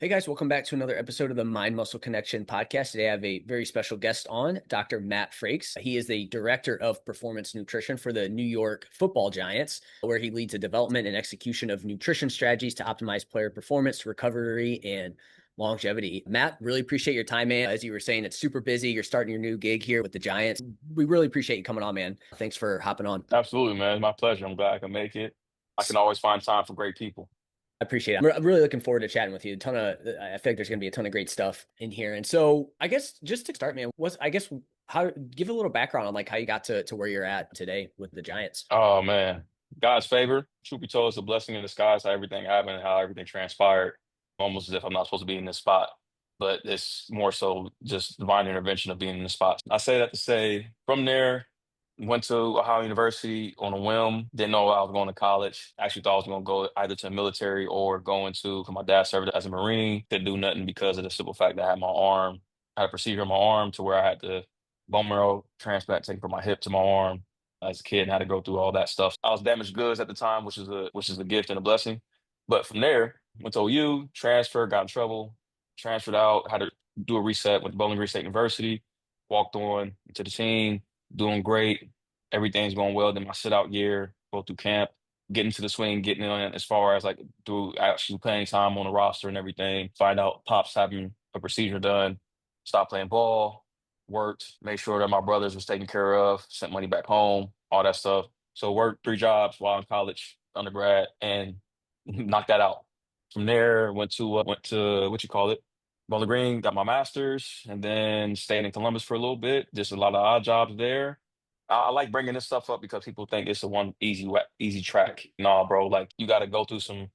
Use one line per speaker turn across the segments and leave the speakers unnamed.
Hey guys, welcome back to another episode of the Mind Muscle Connection podcast. Today I have a very special guest on, Dr. Matt Frakes. He is the Director of Performance Nutrition for the New York Football Giants, where he leads the development and execution of nutrition strategies to optimize player performance, recovery, and longevity. Matt, really appreciate your time, man. As you were saying, it's super busy. You're starting your new gig here with the Giants. We really appreciate you coming on, man. Thanks for hopping on.
Absolutely, man. It's my pleasure. I'm glad I can make it. I can always find time for great people.
I appreciate it. I'm really looking forward to chatting with you. I feel like there's going to be a ton of great stuff in here. And so I guess just to start, man, how give a little background on like how you got to where you're at today with the Giants.
Oh man, God's favor. Truth be told, it's a blessing in disguise. How everything happened, and how everything transpired. Almost as if I'm not supposed to be in this spot, but it's more so just divine intervention of being in the spot. I say that to say, from there, went to Ohio University on a whim. Didn't know I was going to college. Actually thought I was going to go either to the military or go into. Cause my dad served as a Marine. Couldn't do nothing because of the simple fact that I had my arm. I had a procedure on my arm to where I had the bone marrow transplant taken from my hip to my arm as a kid and had to go through all that stuff. I was damaged goods at the time, which is a gift and a blessing. But from there, went to OU, transferred, got in trouble, transferred out, had to do a reset, went to Bowling Green State University, walked on to the team, doing great. Everything's going well. Then my sit out year, go through camp, get into the swing, getting in as far as like through actually playing time on the roster and everything. Find out Pop's having a procedure done, stop playing ball, worked, made sure that my brothers was taken care of, sent money back home, all that stuff. So worked 3 jobs while in college, undergrad, and knocked that out. From there, went to what you call it, Bowling Green, got my master's, and then stayed in Columbus for a little bit. Just a lot of odd jobs there. I like bringing this stuff up because people think it's a one easy track. Nah, bro, like you got to go through some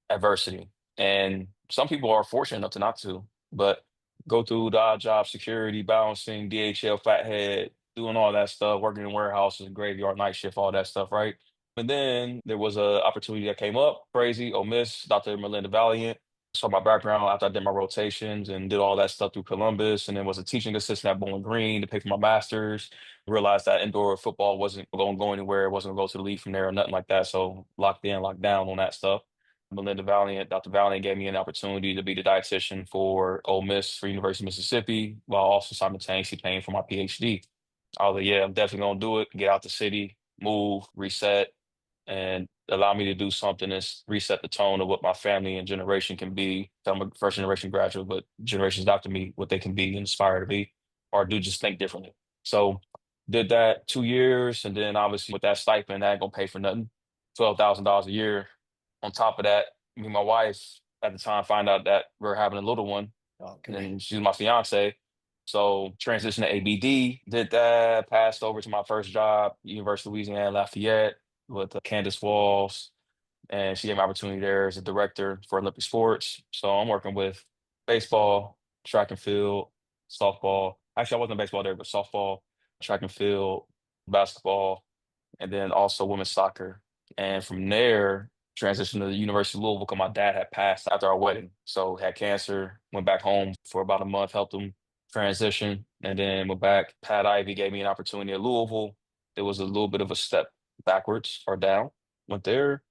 adversity, and some people are fortunate enough to not to, but go through the odd job, security, balancing, DHL, flathead, doing all that stuff, working in warehouses, graveyard, night shift, all that stuff, right? And then there was a opportunity that came up, crazy, Ole Miss, Dr. Melinda Valiant. So my background after I did my rotations and did all that stuff through Columbus, and then was a teaching assistant at Bowling Green to pay for my master's. Realized that indoor football wasn't going to go anywhere. It wasn't going to go to the league from there or nothing like that. So locked in, locked down on that stuff. Melinda Valiant, Dr. Valiant gave me an opportunity to be the dietitian for Ole Miss for University of Mississippi, while also simultaneously paying for my PhD. I was like, yeah, I'm definitely gonna do it. Get out the city, move, reset, and allow me to do something that's reset the tone of what my family and generation can be. I'm a first generation graduate, but generations after me, what they can be and aspire to be, or do just think differently. So did that 2 years, and then obviously with that stipend, that ain't gonna pay for nothing. $12,000 a year. On top of that, me and my wife at the time find out that we're having a little one,
Oh,
and she's my fiance. So transition to ABD, did that, passed over to my first job, University of Louisiana Lafayette with Candace Walls, and she gave me opportunity there as a director for Olympic sports. So I'm working with baseball, track and field, softball. Actually, I wasn't baseball there, but softball, track and field, basketball, and then also women's soccer. And from there, transitioned to the University of Louisville because my dad had passed after our wedding. So had cancer, went back home for about a month, helped him transition, and then went back. Pat Ivy gave me an opportunity at Louisville. It was a little bit of a step backwards or down. Went there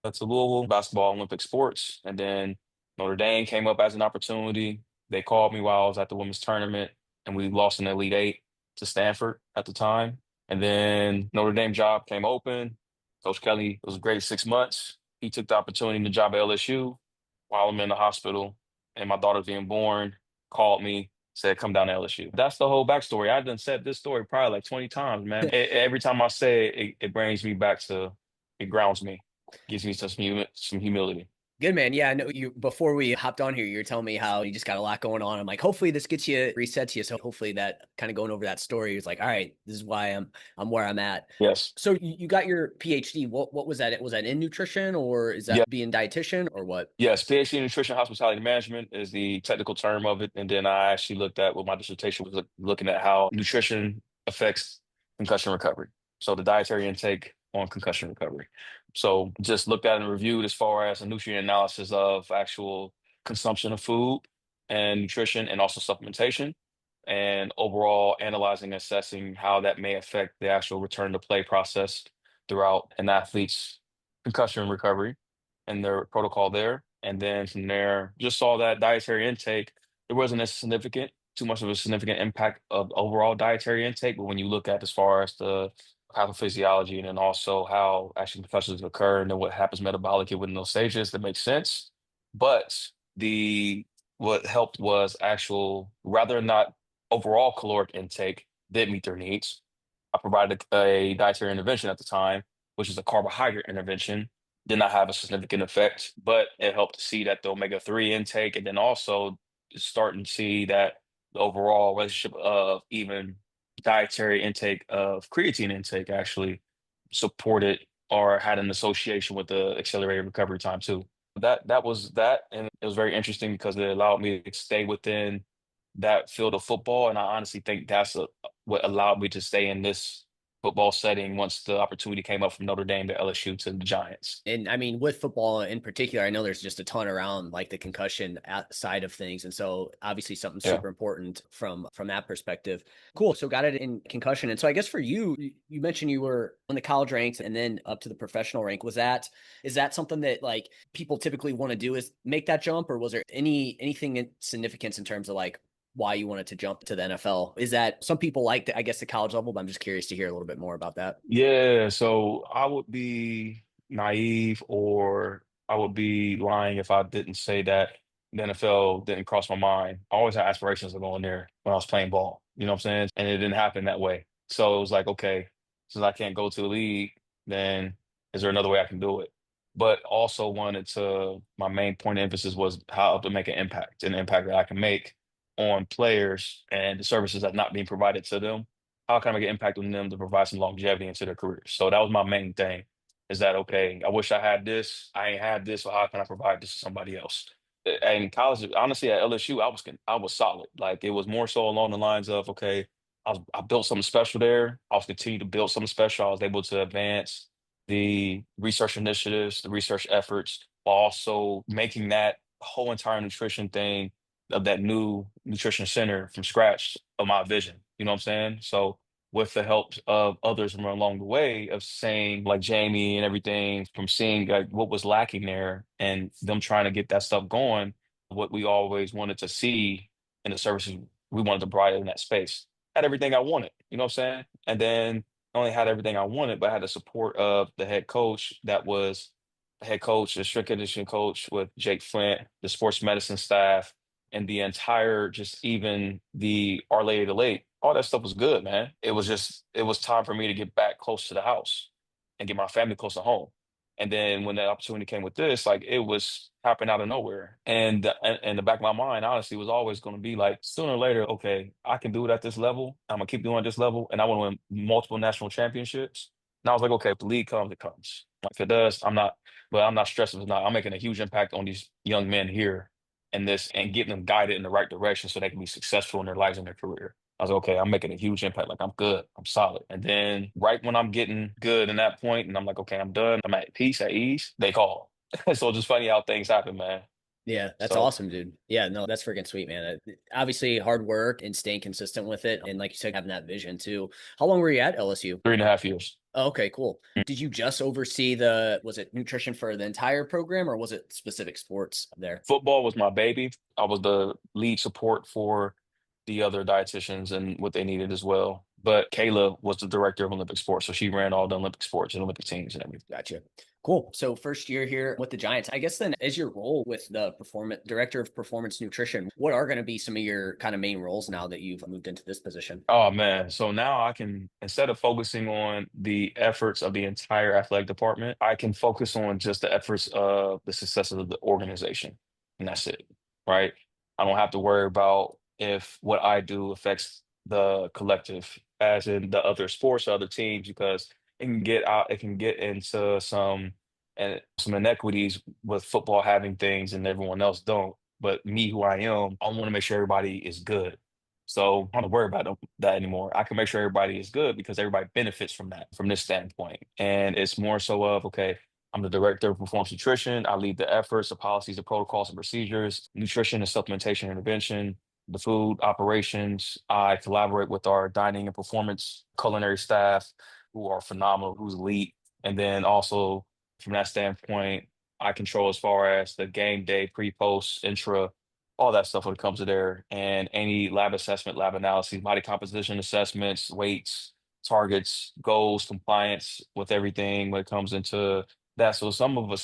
to Louisville, basketball, Olympic sports. And then Notre Dame came up as an opportunity. They called me while I was at the women's tournament, and we lost in the Elite Eight to Stanford at the time. And then Notre Dame job came open. Coach Kelly, it was a great 6 months. He took the opportunity to job at LSU while I'm in the hospital and my daughter being born, called me, said, come down to LSU. That's the whole backstory. I've done said this story probably like 20 times, man. Every time I say it, it brings me back to, it grounds me, gives me some humility.
good, man. Yeah, I know you before we hopped on here, you were telling me how you just got a lot going on. I'm like, hopefully this gets you resets you. So hopefully that kind of going over that story is like, all right, this is why I'm where I'm at.
Yes.
So you got your PhD. What was that? Was that in nutrition or is
Yeah.
that being dietitian or what?
Yes. PhD in nutrition hospitality management is the technical term of it. And then I actually looked at what my dissertation was looking at how nutrition affects concussion recovery. So the dietary intake on concussion recovery. So just looked at and reviewed as far as a nutrient analysis of actual consumption of food and nutrition and also supplementation and overall analyzing and assessing how that may affect the actual return to play process throughout an athlete's concussion recovery and their protocol there. And then from there, just saw that dietary intake, there wasn't as significant, too much of a significant impact of overall dietary intake. But when you look at as far as the pathophysiology and then also how actually concussions occur and then what happens metabolically within those stages, that makes sense. But the what helped was actual, rather not overall caloric intake did meet their needs. I provided a dietary intervention at the time, which is a carbohydrate intervention. Did not have a significant effect, but it helped to see that the omega-3 intake, and then also starting to see that the overall relationship of even dietary intake of creatine intake actually supported or had an association with the accelerated recovery time too. That was that, and it was very interesting because it allowed me to stay within that field of football, and I honestly think what allowed me to stay in this football setting once the opportunity came up from Notre Dame to LSU to the Giants.
And I mean, with football in particular, I know there's just a ton around like the concussion side of things, and so obviously something
Yeah.
super important from that perspective. Cool. So got it in concussion, and so I guess for you, you mentioned you were in the college ranks and then up to the professional rank. Is that something that like people typically want to do is make that jump, or was there anything in significance in terms of like why you wanted to jump to the NFL? Is that some people like I guess the college level, but I'm just curious to hear a little bit more about that.
Yeah, so I would be naive or I would be lying if I didn't say that the NFL didn't cross my mind. I always had aspirations of going there when I was playing ball, you know what I'm saying? And it didn't happen that way. So it was like, okay, since I can't go to the league, then is there another way I can do it? But also wanted to, my main point of emphasis was how to make an impact that I can make on players and the services that not being provided to them. How can I make an impact on them to provide some longevity into their careers? So that was my main thing. Is that okay? I wish I had this. I ain't had this. So how can I provide this to somebody else? And in college, honestly, at LSU, I was solid. Like it was more so along the lines of okay, I built something special there. I was continuing to build something special. I was able to advance the research initiatives, the research efforts, while also making that whole entire nutrition thing of that new nutrition center from scratch of my vision. You know what I'm saying? So with the help of others from along the way of saying like Jamie and everything from seeing like what was lacking there and them trying to get that stuff going, what we always wanted to see in the services we wanted to provide in that space. Had everything I wanted, you know what I'm saying? And then not only had everything I wanted, but I had the support of the head coach that was the head coach, the strength conditioning coach with Jake Flint, the sports medicine staff, and the entire just even the Our Lady of the Lake, all that stuff was good, man. It was time for me to get back close to the house and get my family close to home. And then when that opportunity came with this, like it was happening out of nowhere. And the back of my mind, honestly, was always going to be like sooner or later, okay, I can do it at this level. I'm gonna keep doing it at this level, and I want to win multiple national championships. And I was like, okay, if the league comes, it comes. If it does, I'm not stressed if it's not. I'm making a huge impact on these young men here and this and getting them guided in the right direction so they can be successful in their lives and their career. I was like, okay, I'm making a huge impact. Like I'm good. I'm solid. And then right when I'm getting good in that point and I'm like, okay, I'm done. I'm at peace, at ease, they call. So it's just funny how things happen, man.
Yeah, that's
So
awesome, dude. Yeah, no, that's freaking sweet, man. Obviously, hard work and staying consistent with it, and like you said, having that vision too. How long were you at LSU?
3.5 years.
Oh, okay, cool. Did you just oversee was it nutrition for the entire program, or was it specific sports there?
Football was my baby. I was the lead support for the other dietitians and what they needed as well. But Kayla was the director of Olympic sports. So she ran all the Olympic sports and Olympic teams and everything.
Gotcha. Cool. So first year here with the Giants, I guess then as your role with the performance director of performance nutrition, what are going to be some of your kind of main roles now that you've moved into this position?
Oh man. So now I can, instead of focusing on the efforts of the entire athletic department, I can focus on just the efforts of the successes of the organization. And that's it. Right. I don't have to worry about if what I do affects the collective, as in the other sports or other teams, because it can get into some inequities with football having things and everyone else don't. But me, who I am, I want to make sure everybody is good. So I don't worry about that anymore. I can make sure everybody is good because everybody benefits from that, from this standpoint. And it's more so of, okay, I'm the director of performance nutrition. I lead the efforts, the policies, the protocols, and procedures, nutrition and supplementation intervention, the food operations. I collaborate with our dining and performance culinary staff who are phenomenal, who's elite. And then also from that standpoint, I control as far as the game day, pre-post, intra, all that stuff when it comes to there, and any lab assessment, lab analysis, body composition assessments, weights, targets, goals, compliance with everything when it comes into that. So some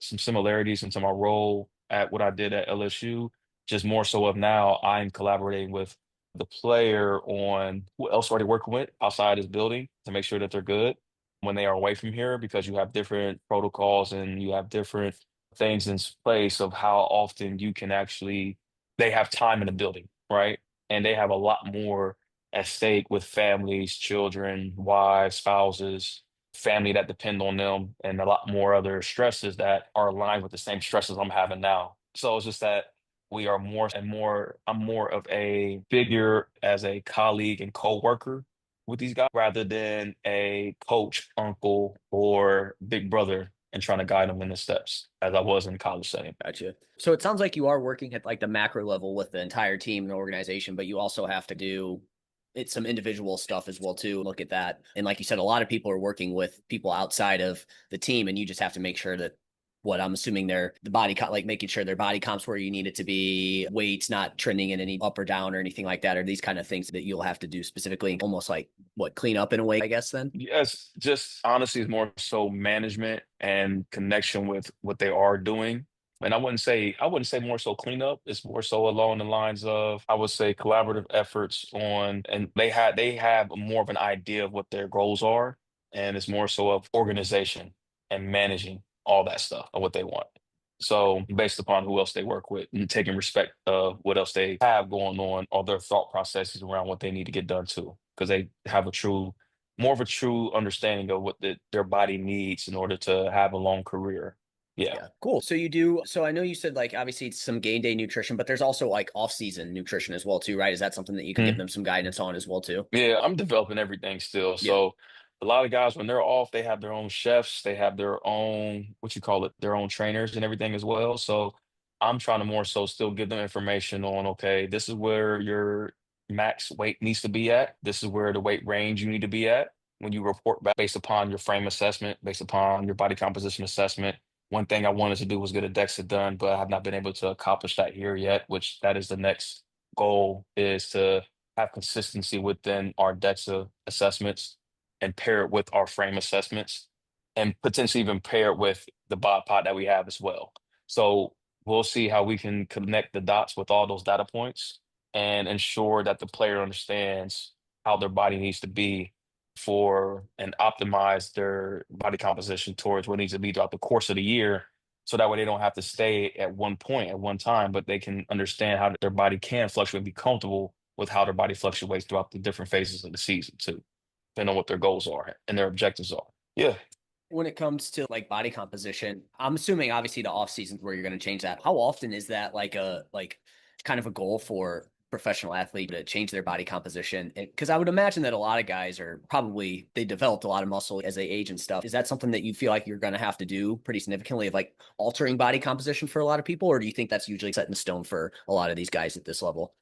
similarities into my role at what I did at LSU, just more so of now I'm collaborating with the player on who else are they working with outside this building to make sure that they're good when they are away from here, because you have different protocols and you have different things in place of how often you can actually they have time in the building, right? And they have a lot more at stake with families, children, wives, spouses, family that depend on them, and a lot more other stresses that are aligned with the same stresses I'm having now. So it's just that we are more and more, I'm more of a figure as a colleague and co-worker with these guys rather than a coach, uncle, or big brother and trying to guide them in the steps as I was in college setting.
Gotcha. So it sounds like you are working at like the macro level with the entire team and organization, but you also have to do it's some individual stuff as well too. Look at that. And like you said, a lot of people are working with people outside of the team, and you just have to make sure that what I'm assuming the body like making sure their body comps where you need it to be, weights not trending in any up or down or anything like that, or these kind of things that you'll have to do specifically, almost like what clean up in a way, I guess then.
Yes, just honestly, it's more so management and connection with what they are doing. And I wouldn't say more so cleanup. It's more so along the lines of I would say collaborative efforts on, and they have more of an idea of what their goals are, and it's more so of organization and managing all that stuff of what they want. So based upon who else they work with and taking respect of what else they have going on, or their thought processes around what they need to get done too, because they have more of a true understanding of what their body needs in order to have a long career. Yeah.
Yeah, cool. So you do, so I know you said like obviously it's some game day nutrition, but there's also like off-season nutrition as well too, right? Is that something that you can give
Mhm.
them some guidance on as well too?
Yeah, I'm developing everything still.
Yeah.
So a lot of guys, when they're off, they have their own chefs, they have their own, what you call it, their own trainers and everything as well. So I'm trying to more so still give them information on, okay, this is where your max weight needs to be at. This is where the weight range you need to be at when you report back based upon your frame assessment, based upon your body composition assessment. One thing I wanted to do was get a DEXA done, but I have not been able to accomplish that here yet, which that is the next goal, is to have consistency within our DEXA assessments and pair it with our frame assessments and potentially even pair it with the bot pod that we have as well. So we'll see how we can connect the dots with all those data points and ensure that the player understands how their body needs to be for and optimize their body composition towards what needs to be throughout the course of the year. So that way they don't have to stay at one point at one time, but they can understand how their body can fluctuate and be comfortable with how their body fluctuates throughout the different phases of the season too, depending on what their goals are and their objectives are. Yeah.
When it comes to like body composition, I'm assuming obviously the off seasons where you're going to change that. How often is that like kind of a goal for professional athlete to change their body composition? Because I would imagine that a lot of guys are probably they developed a lot of muscle as they age and stuff. Is that something that you feel like you're going to have to do pretty significantly of like altering body composition for a lot of people, or do you think that's usually set in stone for a lot of these guys at this level?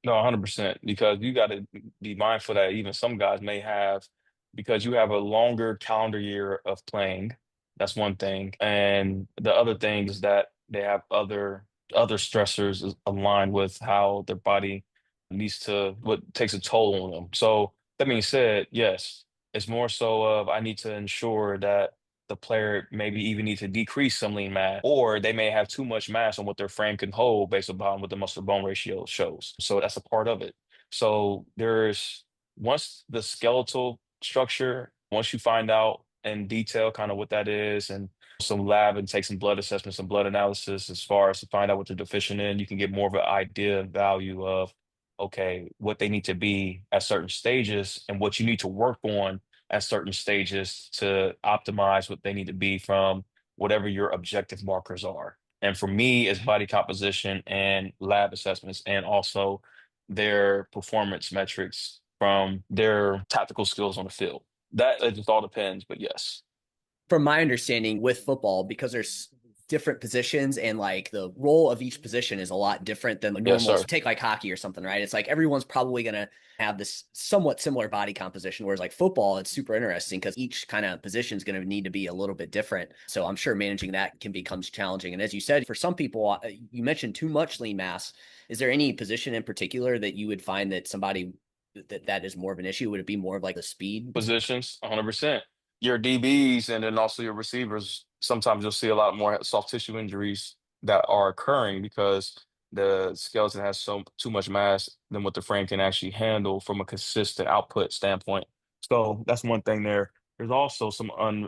No, 100%. Because you got to be mindful that even some guys may have, because you have a longer calendar year of playing. That's one thing. And the other thing is that they have other stressors aligned with how their body needs to, what takes a toll on them. So that being said, yes, it's more so of I need to ensure that the player maybe even need to decrease some lean mass, or they may have too much mass on what their frame can hold based upon what the muscle to bone ratio shows. So that's a part of it. So there's once the skeletal structure, once you find out in detail kind of what that is, and some lab and take some blood assessments, some blood analysis as far as to find out what they're deficient in, you can get more of an idea and value of okay, what they need to be at certain stages and what you need to work on at certain stages to optimize what they need to be from whatever your objective markers are. And for me, it's body composition and lab assessments, and also their performance metrics from their tactical skills on the field. That it just all depends, but yes.
From my understanding with football, because there's different positions and like the role of each position is a lot different than the
Yes,
normal.
sir.
Take like hockey or something, right? It's like everyone's probably going to have this somewhat similar body composition, whereas like football, it's super interesting because each kind of position is going to need to be a little bit different. So I'm sure managing that can become challenging. And as you said, for some people, you mentioned too much lean mass. Is there any position in particular that you would find that somebody that is more of an issue? Would it be more of like the speed?
Positions, 100%. Your DBs and then also your receivers, sometimes you'll see a lot more soft tissue injuries that are occurring because the skeleton has so too much mass than what the frame can actually handle from a consistent output standpoint. So that's one thing there. There's also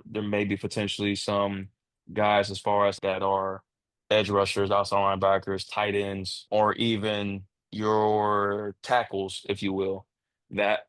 there may be potentially some guys as far as that are edge rushers, outside linebackers, tight ends, or even your tackles, if you will, that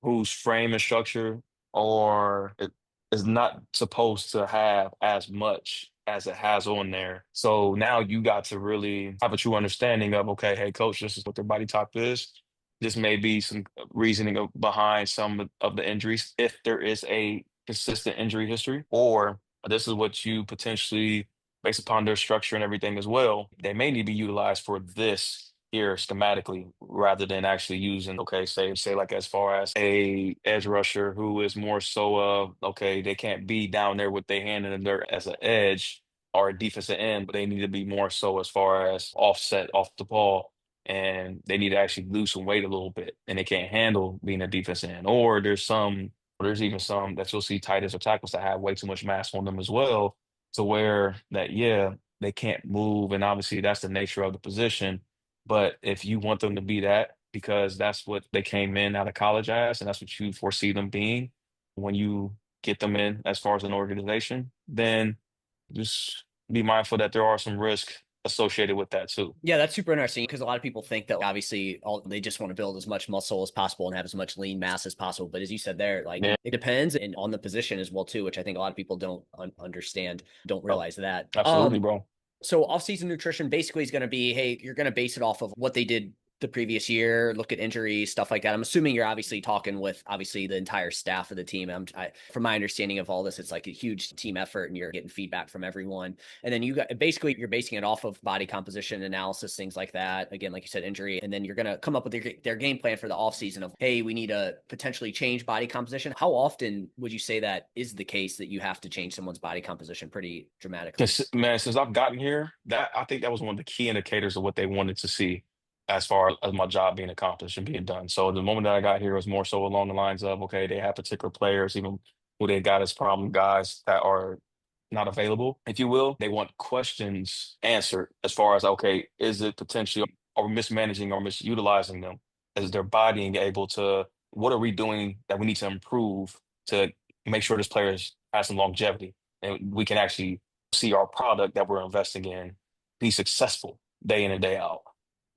whose frame and structure or it is not supposed to have as much as it has on there. So now you got to really have a true understanding of, okay, hey, coach, this is what their body type is. This may be some reasoning behind some of the injuries, if there is a consistent injury history, or this is what you potentially, based upon their structure and everything as well, they may need to be utilized for this here schematically rather than actually using, okay, say like as far as a edge rusher who is more so okay, they can't be down there with their hand in the dirt as an edge or a defensive end, but they need to be more so as far as offset off the ball, and they need to actually lose some weight a little bit and they can't handle being a defensive end. Or there's even some that you'll see tight ends or tackles that have way too much mass on them as well, to where that, yeah, they can't move, and obviously that's the nature of the position. But if you want them to be that, because that's what they came in out of college as, and that's what you foresee them being when you get them in as far as an organization, then just be mindful that there are some risks associated with that too.
Yeah, that's super interesting because a lot of people think that obviously they just want to build as much muscle as possible and have as much lean mass as possible. But as you said there, like
Yeah,
it depends and on the position as well too, which I think a lot of people don't understand, don't realize that.
absolutely, bro.
So off-season nutrition basically is going to be, hey, you're going to base it off of what they did the previous year, look at injuries, stuff like that. I'm assuming you're obviously talking with obviously the entire staff of the team. From my understanding of all this, it's like a huge team effort, and you're getting feedback from everyone. And then basically you're basing it off of body composition analysis, things like that. Again, like you said, injury, and then you're going to come up with their game plan for the offseason of, hey, we need to potentially change body composition. How often would you say that is the case that you have to change someone's body composition pretty dramatically?
Man, since I've gotten here, that I think that was one of the key indicators of what they wanted to see as far as my job being accomplished and being done. So the moment that I got here was more so along the lines of, okay, they have particular players, even who they got as problem guys that are not available, if you will. They want questions answered as far as, okay, is it potentially, are we mismanaging or misutilizing them? Is their body able to, what are we doing that we need to improve to make sure this player has some longevity? And we can actually see our product that we're investing in be successful day in and day out.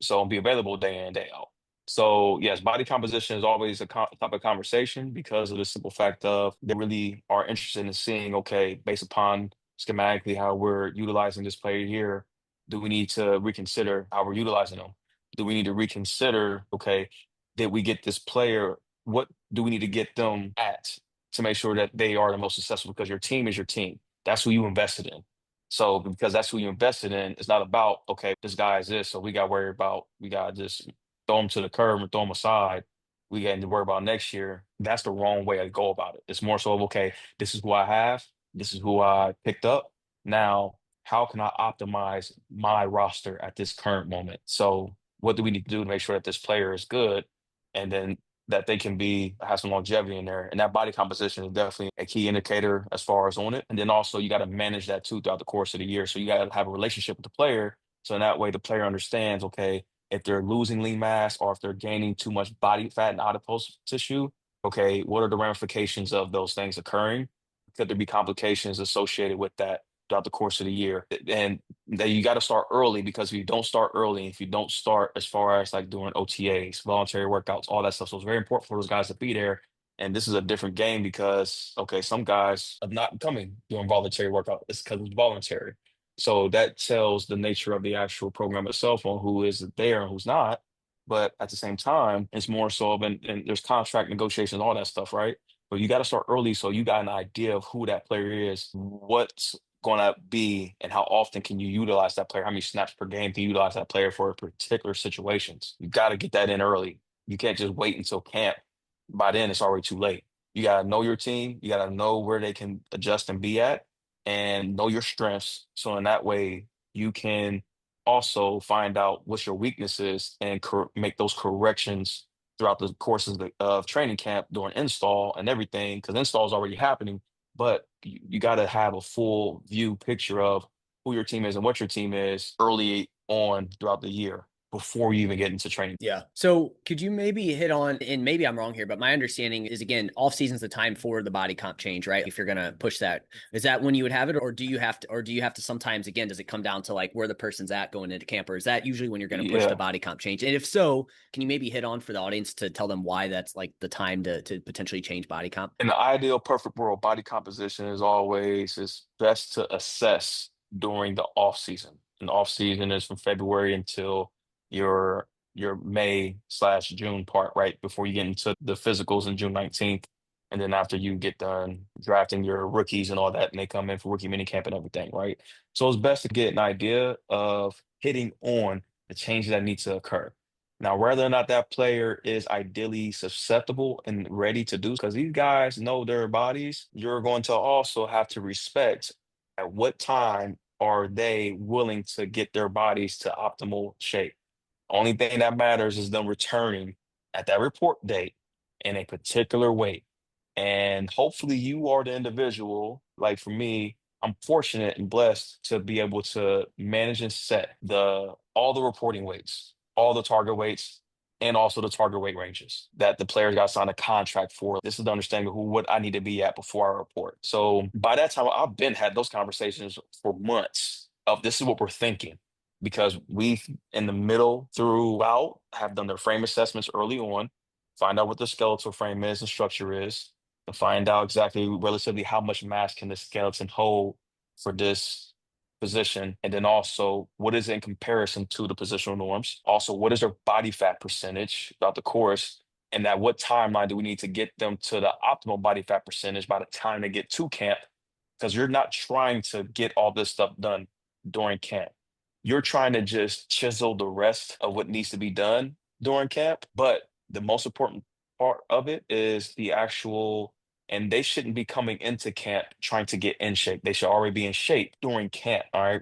So be available day in and day out. So yes, body composition is always a topic of conversation because of the simple fact of they really are interested in seeing, okay, based upon schematically how we're utilizing this player here, do we need to reconsider how we're utilizing them? Do we need to reconsider, okay, did we get this player? What do we need to get them at to make sure that they are the most successful? Because your team is your team. That's who you invested in. So because that's who you invested in, it's not about, okay, this guy is this, so we got to worry about, we got to just throw him to the curb and throw him aside. We got to worry about next year. That's the wrong way to go about it. It's more so of, okay, this is who I have, this is who I picked up. Now, how can I optimize my roster at this current moment? So what do we need to do to make sure that this player is good? And then that they can be have some longevity in there. And that body composition is definitely a key indicator as far as on it. And then also you got to manage that too throughout the course of the year. So you got to have a relationship with the player. So in that way the player understands, okay, if they're losing lean mass or if they're gaining too much body fat and adipose tissue, okay, what are the ramifications of those things occurring? Could there be complications associated with that throughout the course of the year? And that you got to start early, because if you don't start early, if you don't start as far as like doing OTAs, voluntary workouts, all that stuff, so it's very important for those guys to be there. And this is a different game because, okay, some guys are not coming doing voluntary workout. It's because it's voluntary. So that tells the nature of the actual program itself on who is there and who's not. But at the same time, it's more so, and there's contract negotiations, all that stuff, right? But you got to start early so you got an idea of who that player is, what going to be and how often can you utilize that player? How many snaps per game can you utilize that player for particular situations? You got to get that in early. You can't just wait until camp. By then, it's already too late. You got to know your team. You got to know where they can adjust and be at and know your strengths. So in that way, you can also find out what's your weaknesses and make those corrections throughout the course of training camp during install and everything, because install is already happening. But you got to have a full view picture of who your team is and what your team is early on throughout the year before you even get into training.
Yeah. So could you maybe hit on, and maybe I'm wrong here, but my understanding is again, off season's the time for the body comp change, right? If you're gonna push that, is that when you would have it, or do you have to sometimes again, does it come down to like where the person's at going into camp, or is that usually when you're gonna push the
Yeah.
body comp change? And if so, can you maybe hit on for the audience to tell them why that's like the time to potentially change body comp?
In the ideal perfect world, body composition is always is best to assess during the off season. And off season is from February until your your May/June part, right? Before you get into the physicals in June 19th. And then after you get done drafting your rookies and all that, and they come in for rookie minicamp and everything, right? So it's best to get an idea of hitting on the changes that need to occur. Now, whether or not that player is ideally susceptible and ready to do, because these guys know their bodies, you're going to also have to respect at what time are they willing to get their bodies to optimal shape. Only thing that matters is them returning at that report date in a particular weight. And hopefully you are the individual. Like for me, I'm fortunate and blessed to be able to manage and set the all the reporting weights, all the target weights, and also the target weight ranges that the players got signed a contract for. This is the understanding of who what I need to be at before I report. So by that time, I've been had those conversations for months of this is what we're thinking because we in the middle throughout have done their frame assessments early on, find out what the skeletal frame is and structure is, to find out exactly relatively how much mass can the skeleton hold for this position, and then also what is it in comparison to the positional norms. Also, what is their body fat percentage throughout the course, and at what timeline do we need to get them to the optimal body fat percentage by the time they get to camp? Because you're not trying to get all this stuff done during camp. You're trying to just chisel the rest of what needs to be done during camp. But the most important part of it is the actual, and they shouldn't be coming into camp trying to get in shape. They should already be in shape during camp, all right?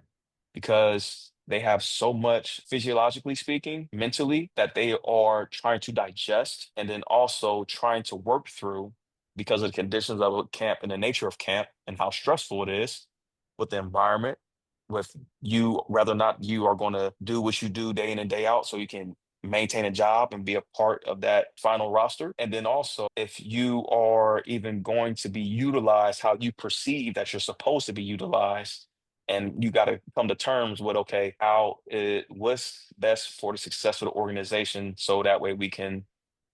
Because they have so much physiologically speaking, mentally, that they are trying to digest and then also trying to work through because of the conditions of camp and the nature of camp and how stressful it is with the environment, with you, whether or not you are going to do what you do day in and day out so you can maintain a job and be a part of that final roster. And then also, if you are even going to be utilized how you perceive that you're supposed to be utilized, and you got to come to terms with, okay, what's best for the success of the organization so that way we can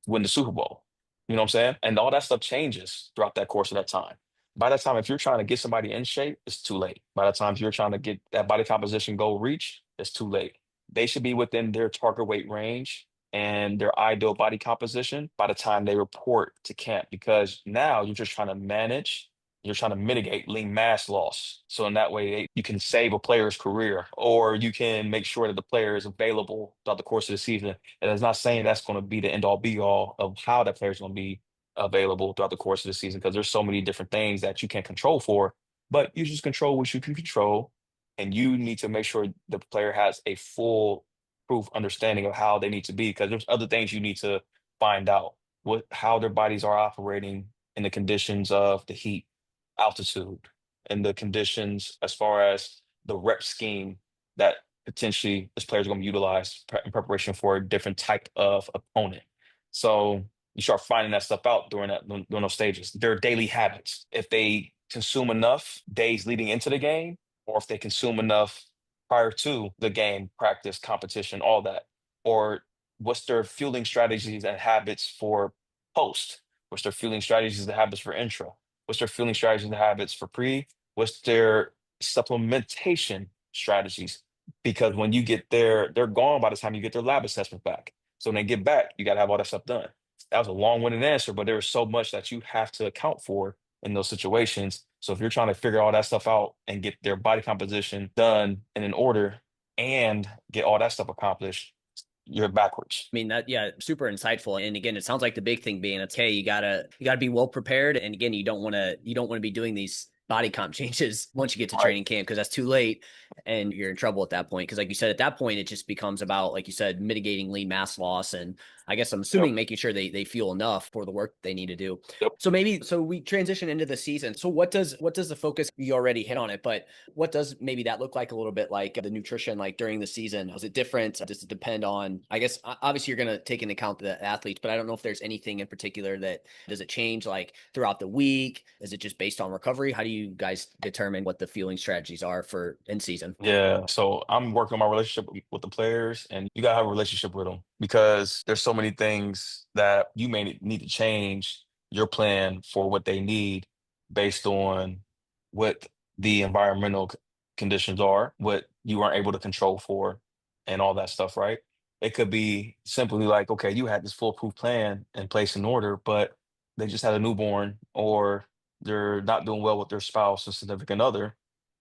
win the Super Bowl. You know what I'm saying? And all that stuff changes throughout that course of that time. By the time, if you're trying to get somebody in shape, it's too late. By the time if you're trying to get that body composition goal reach, it's too late. They should be within their target weight range and their ideal body composition by the time they report to camp, because now you're just trying to manage, you're trying to mitigate lean mass loss. So in that way, you can save a player's career, or you can make sure that the player is available throughout the course of the season. And it's not saying that's going to be the end all be all of how that player is going to be available throughout the course of the season, because there's so many different things that you can't control for, but you just control what you can control. And you need to make sure the player has a full proof understanding of how they need to be, because there's other things you need to find out how their bodies are operating in the conditions of the heat, altitude, and the conditions as far as the rep scheme that potentially this player is going to utilize in preparation for a different type of opponent. So you start finding that stuff out during those stages. Their daily habits. If they consume enough days leading into the game, or if they consume enough prior to the game, practice, competition, all that, or what's their fueling strategies and habits for post? What's their fueling strategies and habits for intra? What's their fueling strategies and habits for pre? What's their supplementation strategies? Because when you get there, they're gone by the time you get their lab assessment back. So when they get back, you got to have all that stuff done. That was a long-winded answer, but there is so much that you have to account for in those situations. So if you're trying to figure all that stuff out and get their body composition done and in order and get all that stuff accomplished, you're backwards.
I mean that, yeah, super insightful. And again, it sounds like the big thing being it's, hey, you gotta be well prepared. And again, you don't want to be doing these body comp changes once you get to
Right.
training camp because that's too late and you're in trouble at that point. Because like you said, at that point, it just becomes about, like you said, mitigating lean mass loss. And I guess I'm
Yep.
assuming making sure they feel enough for the work they need to do.
Yep.
So we transition into the season. So what does the focus, you already hit on it, but what does maybe that look like a little bit, like the nutrition, like during the season? Was it different? Does it depend on, I guess, obviously you're going to take into account the athletes, but I don't know if there's anything in particular that, does it change like throughout the week? Is it just based on recovery? How do you guys determine what the fueling strategies are for in season?
Yeah, so I'm working on my relationship with the players, and you gotta have a relationship with them because there's so many things that you may need to change your plan for what they need based on what the environmental conditions are, what you weren't able to control for, and all that stuff, right? It could be simply like, okay, you had this foolproof plan in place in order, but they just had a newborn, or they're not doing well with their spouse and significant other.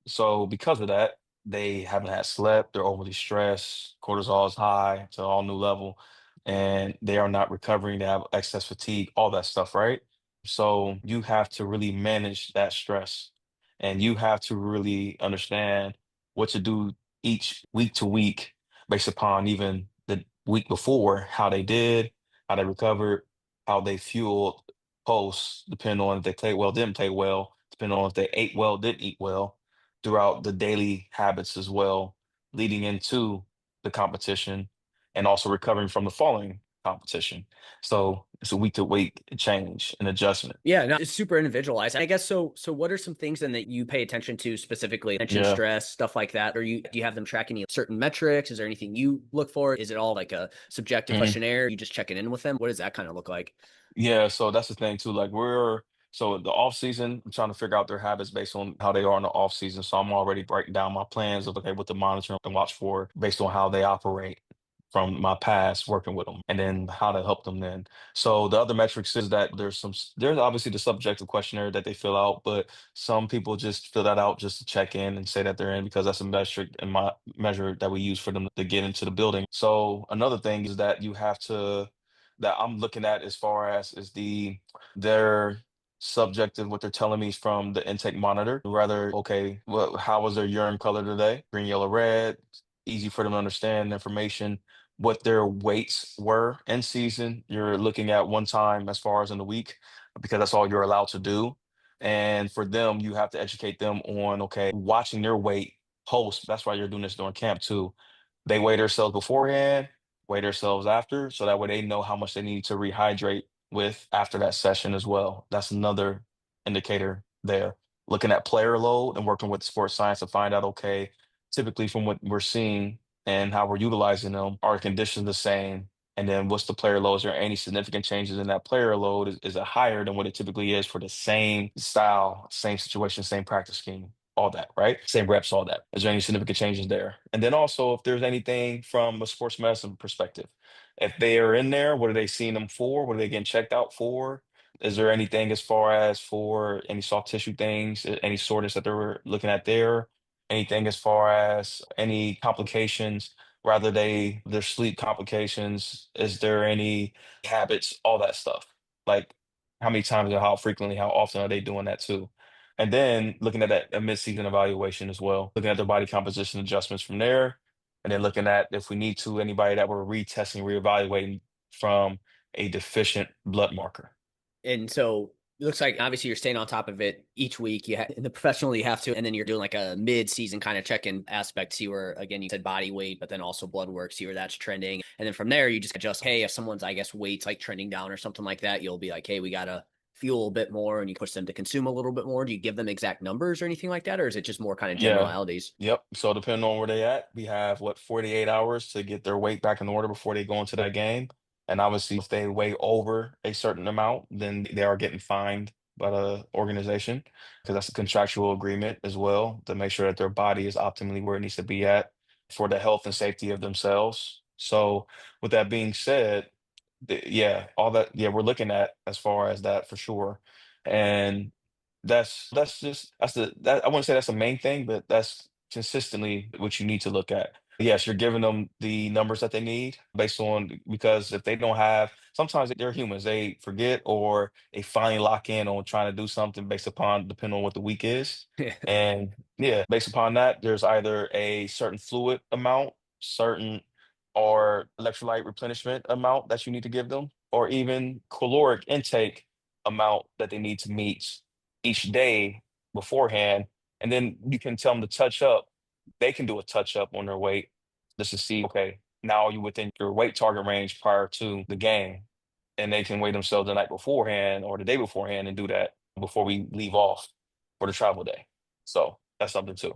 So because of that, they haven't had slept, they're overly stressed, cortisol is high to all new level, and they are not recovering, they have excess fatigue, all that stuff, right? So you have to really manage that stress, and you have to really understand what to do each week to week based upon even the week before, how they did, how they recovered, how they fueled post, depending on if they played well, didn't play well, depending on if they ate well, didn't eat well throughout the daily habits as well, leading into the competition and also recovering from the following competition. So it's a week to week change and adjustment.
Yeah, no, it's super individualized. I guess so. So, what are some things then that you pay attention to specifically? Attention,
Yeah.
stress, stuff like that. Or do you have them track any certain metrics? Is there anything you look for? Is it all like a subjective
Mhm.
questionnaire? You just checking in with them? What does that kind of look like?
Yeah, so that's the thing too. Like so the off season, I'm trying to figure out their habits based on how they are in the off season. So I'm already breaking down my plans of okay, what to monitor and watch for based on how they operate from my past working with them, and then how to help them then. So the other metrics is that there's obviously the subjective questionnaire that they fill out, but some people just fill that out just to check in and say that they're in because that's a metric and my measure that we use for them to get into the building. So another thing is that you have to that I'm looking at as far as is their subjective what they're telling me from the intake monitor. Rather, okay, well, how was their urine color today? Green, yellow, red. Easy for them to understand information. What their weights were in season. You're looking at one time as far as in the week because that's all you're allowed to do. And for them, you have to educate them on okay, watching their weight post. That's why you're doing this during camp too. They weigh themselves beforehand, weigh themselves after, so that way they know how much they need to rehydrate with after that session as well. That's another indicator there. Looking at player load and working with sports science to find out, okay, typically from what we're seeing and how we're utilizing them, are conditions the same? And then what's the player load? Is there any significant changes in that player load? Is it higher than what it typically is for the same style, same situation, same practice scheme? All that, right? Same reps, all that. Is there any significant changes there? And then also, if there's anything from a sports medicine perspective, if they are in there, what are they seeing them for? What are they getting checked out for? Is there anything as far as for any soft tissue things, any soreness that they were looking at there? Anything as far as any complications, rather their sleep complications? Is there any habits, all that stuff? Like how many times or how frequently, how often are they doing that too? And then looking at that a mid-season evaluation as well, looking at their body composition adjustments from there, and then looking at if we need to anybody that we're retesting, reevaluating from a deficient blood marker.
And so it looks like obviously you're staying on top of it each week. In the professional you have to, and then you're doing like a mid-season kind of check-in aspect, see where again you said body weight, but then also blood work, see where that's trending. And then from there you just adjust. Hey, if someone's I guess weight's like trending down or something like that, you'll be like, hey, we gotta fuel a bit more, and you push them to consume a little bit more. Do you give them exact numbers or anything like that, or is it just more kind of
Yeah.
generalities?
Yep. So depending on where they at, we have what 48 hours to get their weight back in order before they go into that game. And obviously, if they weigh over a certain amount, then they are getting fined by the organization because that's a contractual agreement as well to make sure that their body is optimally where it needs to be at for the health and safety of themselves. So, with that being said, yeah, all that, yeah, we're looking at as far as that for sure. And That's I wouldn't say that's the main thing, but that's consistently what you need to look at. Yes, you're giving them the numbers that they need based on because if they don't have, sometimes they're humans, they forget or they finally lock in on trying to do something based upon depending on what the week is. And yeah, based upon that, there's either a certain fluid amount, certain or electrolyte replenishment amount that you need to give them, or even caloric intake amount that they need to meet each day beforehand. And then you can tell them to touch up. They can do a touch up on their weight just to see, okay, now you're within your weight target range prior to the game. And they can weigh themselves the night beforehand or the day beforehand and do that before we leave off for the travel day. So that's something too.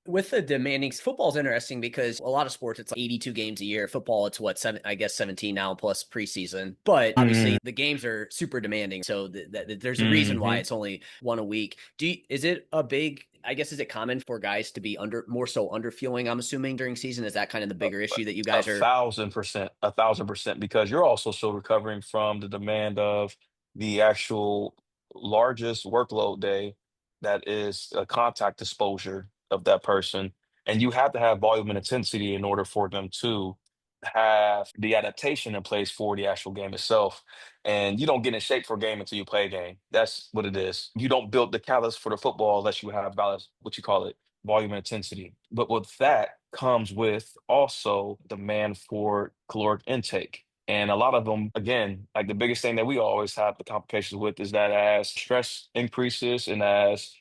With the demanding, football's interesting because a lot of sports it's like 82 games a year. Football it's what seven, I guess 17 now plus preseason. But
Mm,
obviously the games are super demanding, so there's a reason why
hmm
it's only one a week. Is it a big? I guess is it common for guys to be under more so under fueling? I'm assuming during season is that kind of the bigger issue that you
A
guys are.
1,000%, 1,000%, because you're also still recovering from the demand of the actual largest workload day that is a contact exposure of that person. And you have to have volume and intensity in order for them to have the adaptation in place for the actual game itself. And you don't get in shape for a game until you play a game. That's what it is. You don't build the callus for the football unless you have balance, what you call it, volume and intensity. But with that comes with also demand for caloric intake. And a lot of them, again, like the biggest thing that we always have the complications with is that as stress increases and as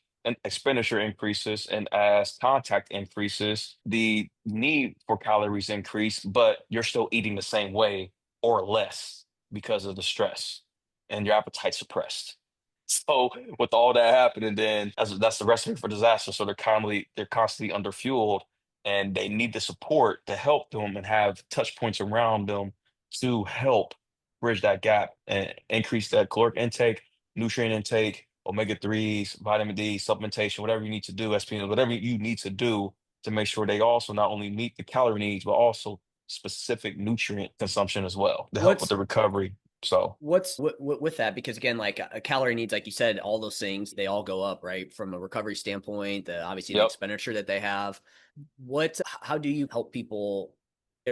expenditure increases and as contact increases, the need for calories increase, but you're still eating the same way or less because of the stress and your appetite suppressed. So with all that happening, then that's the recipe for disaster. So they're constantly underfueled, and they need the support to help them and have touch points around them to help bridge that gap and increase that caloric intake, nutrient intake, omega-3s, vitamin D, supplementation, whatever you need to do, SPNs, whatever you need to do to make sure they also not only meet the calorie needs, but also specific nutrient consumption as well to help with
What's
the recovery. So,
with that? Because again, like a calorie needs, like you said, all those things they all go up, right? From a recovery standpoint, obviously the
yep,
expenditure that they have. How do you help people?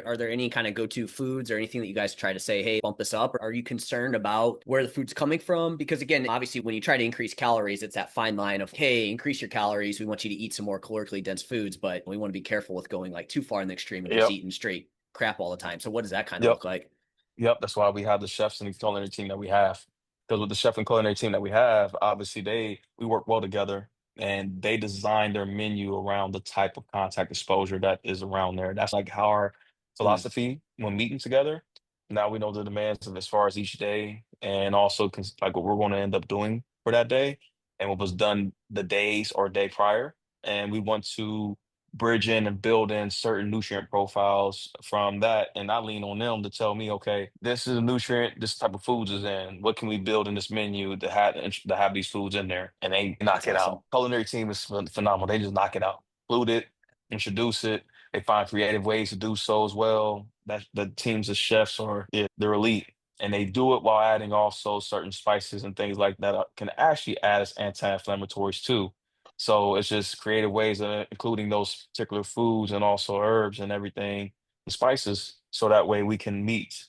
Are there any kind of go-to foods or anything that you guys try to say, hey, bump this up? Or are you concerned about where the food's coming from? Because again, obviously, when you try to increase calories, it's that fine line of, hey, increase your calories. We want you to eat some more calorically dense foods, but we want to be careful with going like too far in the extreme of just
yep,
eating straight crap all the time. So what does that kind of
yep.
look like?
Yep, that's why we have the chefs and the culinary team that we have. Because with the chef and culinary team that we have, obviously we work well together and they design their menu around the type of contact exposure that is around there. That's like our
Mm.
philosophy when meeting together. Now we know the demands of as far as each day and also like what we're going to end up doing for that day and what was done the days or day prior. And we want to bridge in and build in certain nutrient profiles from that. And I lean on them to tell me, okay, this is a nutrient, this type of foods is in. What can we build in this menu to have these foods in there? And they knock
That's
it
awesome.
out. Culinary team is phenomenal. They just knock it out. Include it, introduce it. They find creative ways to do so as well. That the teams of chefs are yeah, they're elite. And they do it while adding also certain spices and things like that can actually add as anti-inflammatories too. So it's just creative ways of including those particular foods and also herbs and everything, and spices, so that way we can meet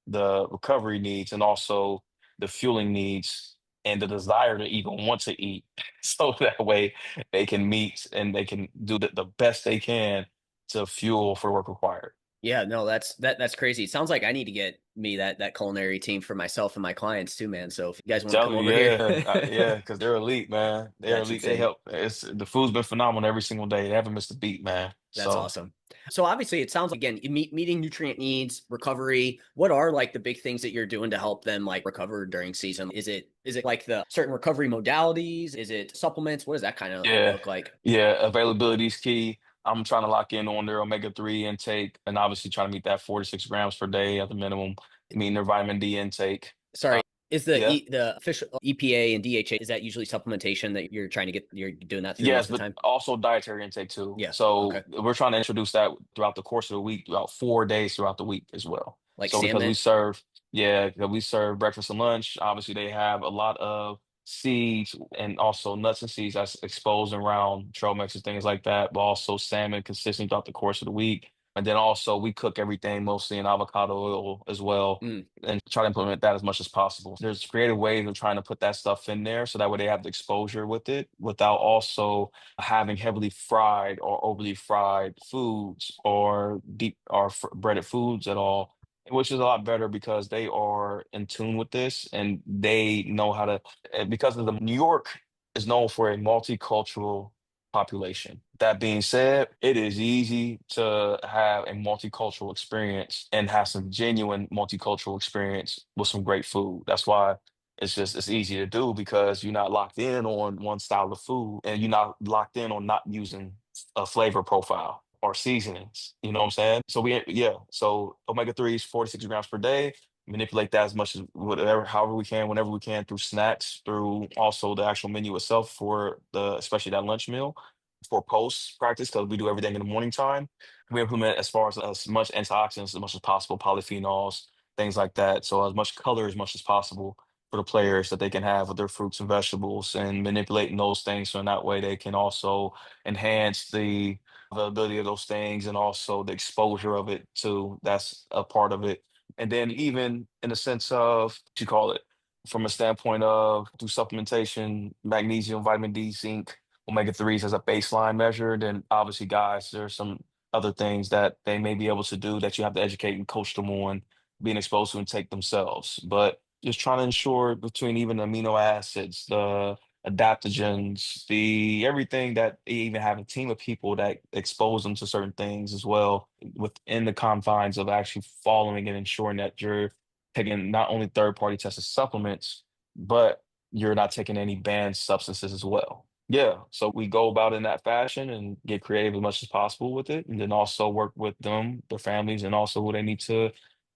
the recovery needs and also the fueling needs and the desire to even want to eat. So that way they can meet and they can do the best they can to fuel for work required.
Yeah, no, that's crazy. It sounds like I need to get me that culinary team for myself and my clients too, man. So if you guys want to come
Telling you,
over here,
yeah, because they're elite, man. They're
that's
elite. They
insane.
help. It's the food's been phenomenal every single day. They haven't missed a beat, man.
That's
So
awesome. So obviously, it sounds like again, meeting nutrient needs, recovery. What are like the big things that you're doing to help them like recover during season? Is it like the certain recovery modalities? Is it supplements? What does that kind of
yeah,
look like?
yeah, availability is key. I'm trying to lock in on their omega-3 intake and obviously trying to meet that 4 to 6 grams per day at the minimum, meeting their vitamin D intake.
Sorry,
Uh,
is
yeah.
the official EPA and DHA, is that usually supplementation that you're trying to get, you're doing that through
Yes,
most of the
but
time?
also dietary intake too.
Yeah.
So
Okay.
we're trying to introduce that throughout the course of the week, throughout 4 days throughout the week as well.
Like
So because we
salmon.
serve, yeah, because we serve breakfast and lunch, obviously they have a lot of seeds and also nuts and seeds that's exposed around trail mix and things like that, but also salmon consistent throughout the course of the week. And then also we cook everything mostly in avocado oil as well
Mm.
and try to implement that as much as possible. There's creative ways of trying to put that stuff in there so that way they have the exposure with it without also having heavily fried or overly fried foods or deep or breaded foods at all, which is a lot better because they are in tune with this and they know how to, and because of the New York is known for a multicultural population. That being said, it is easy to have a multicultural experience and have some genuine multicultural experience with some great food. That's why it's easy to do because you're not locked in on one style of food and you're not locked in on not using a flavor profile or seasonings. You know what I'm saying? So so omega 3s, 46 grams per day, manipulate that as much as whatever, however we can, whenever we can, through snacks, through also the actual menu itself for the, especially that lunch meal for post practice, because we do everything in the morning time. We implement as much antioxidants as much as possible, polyphenols, things like that. So as much color as much as possible for the players that they can have with their fruits and vegetables and manipulating those things so in that way they can also enhance the availability of those things and also the exposure of it too. That's a part of it. And then even in the sense of what you call it, from a standpoint of through supplementation, magnesium, vitamin D, zinc, omega 3s as a baseline measure, then obviously guys, there's some other things that they may be able to do that you have to educate and coach them on being exposed to and take themselves. But just trying to ensure between even the amino acids, the adaptogens, the everything that they even have a team of people that expose them to certain things as well within the confines of actually following and ensuring that you're taking not only third party tested supplements, but you're not taking any banned substances as well. Yeah, so we go about in that fashion and get creative as much as possible with it, and then also work with them, their families, and also who they need to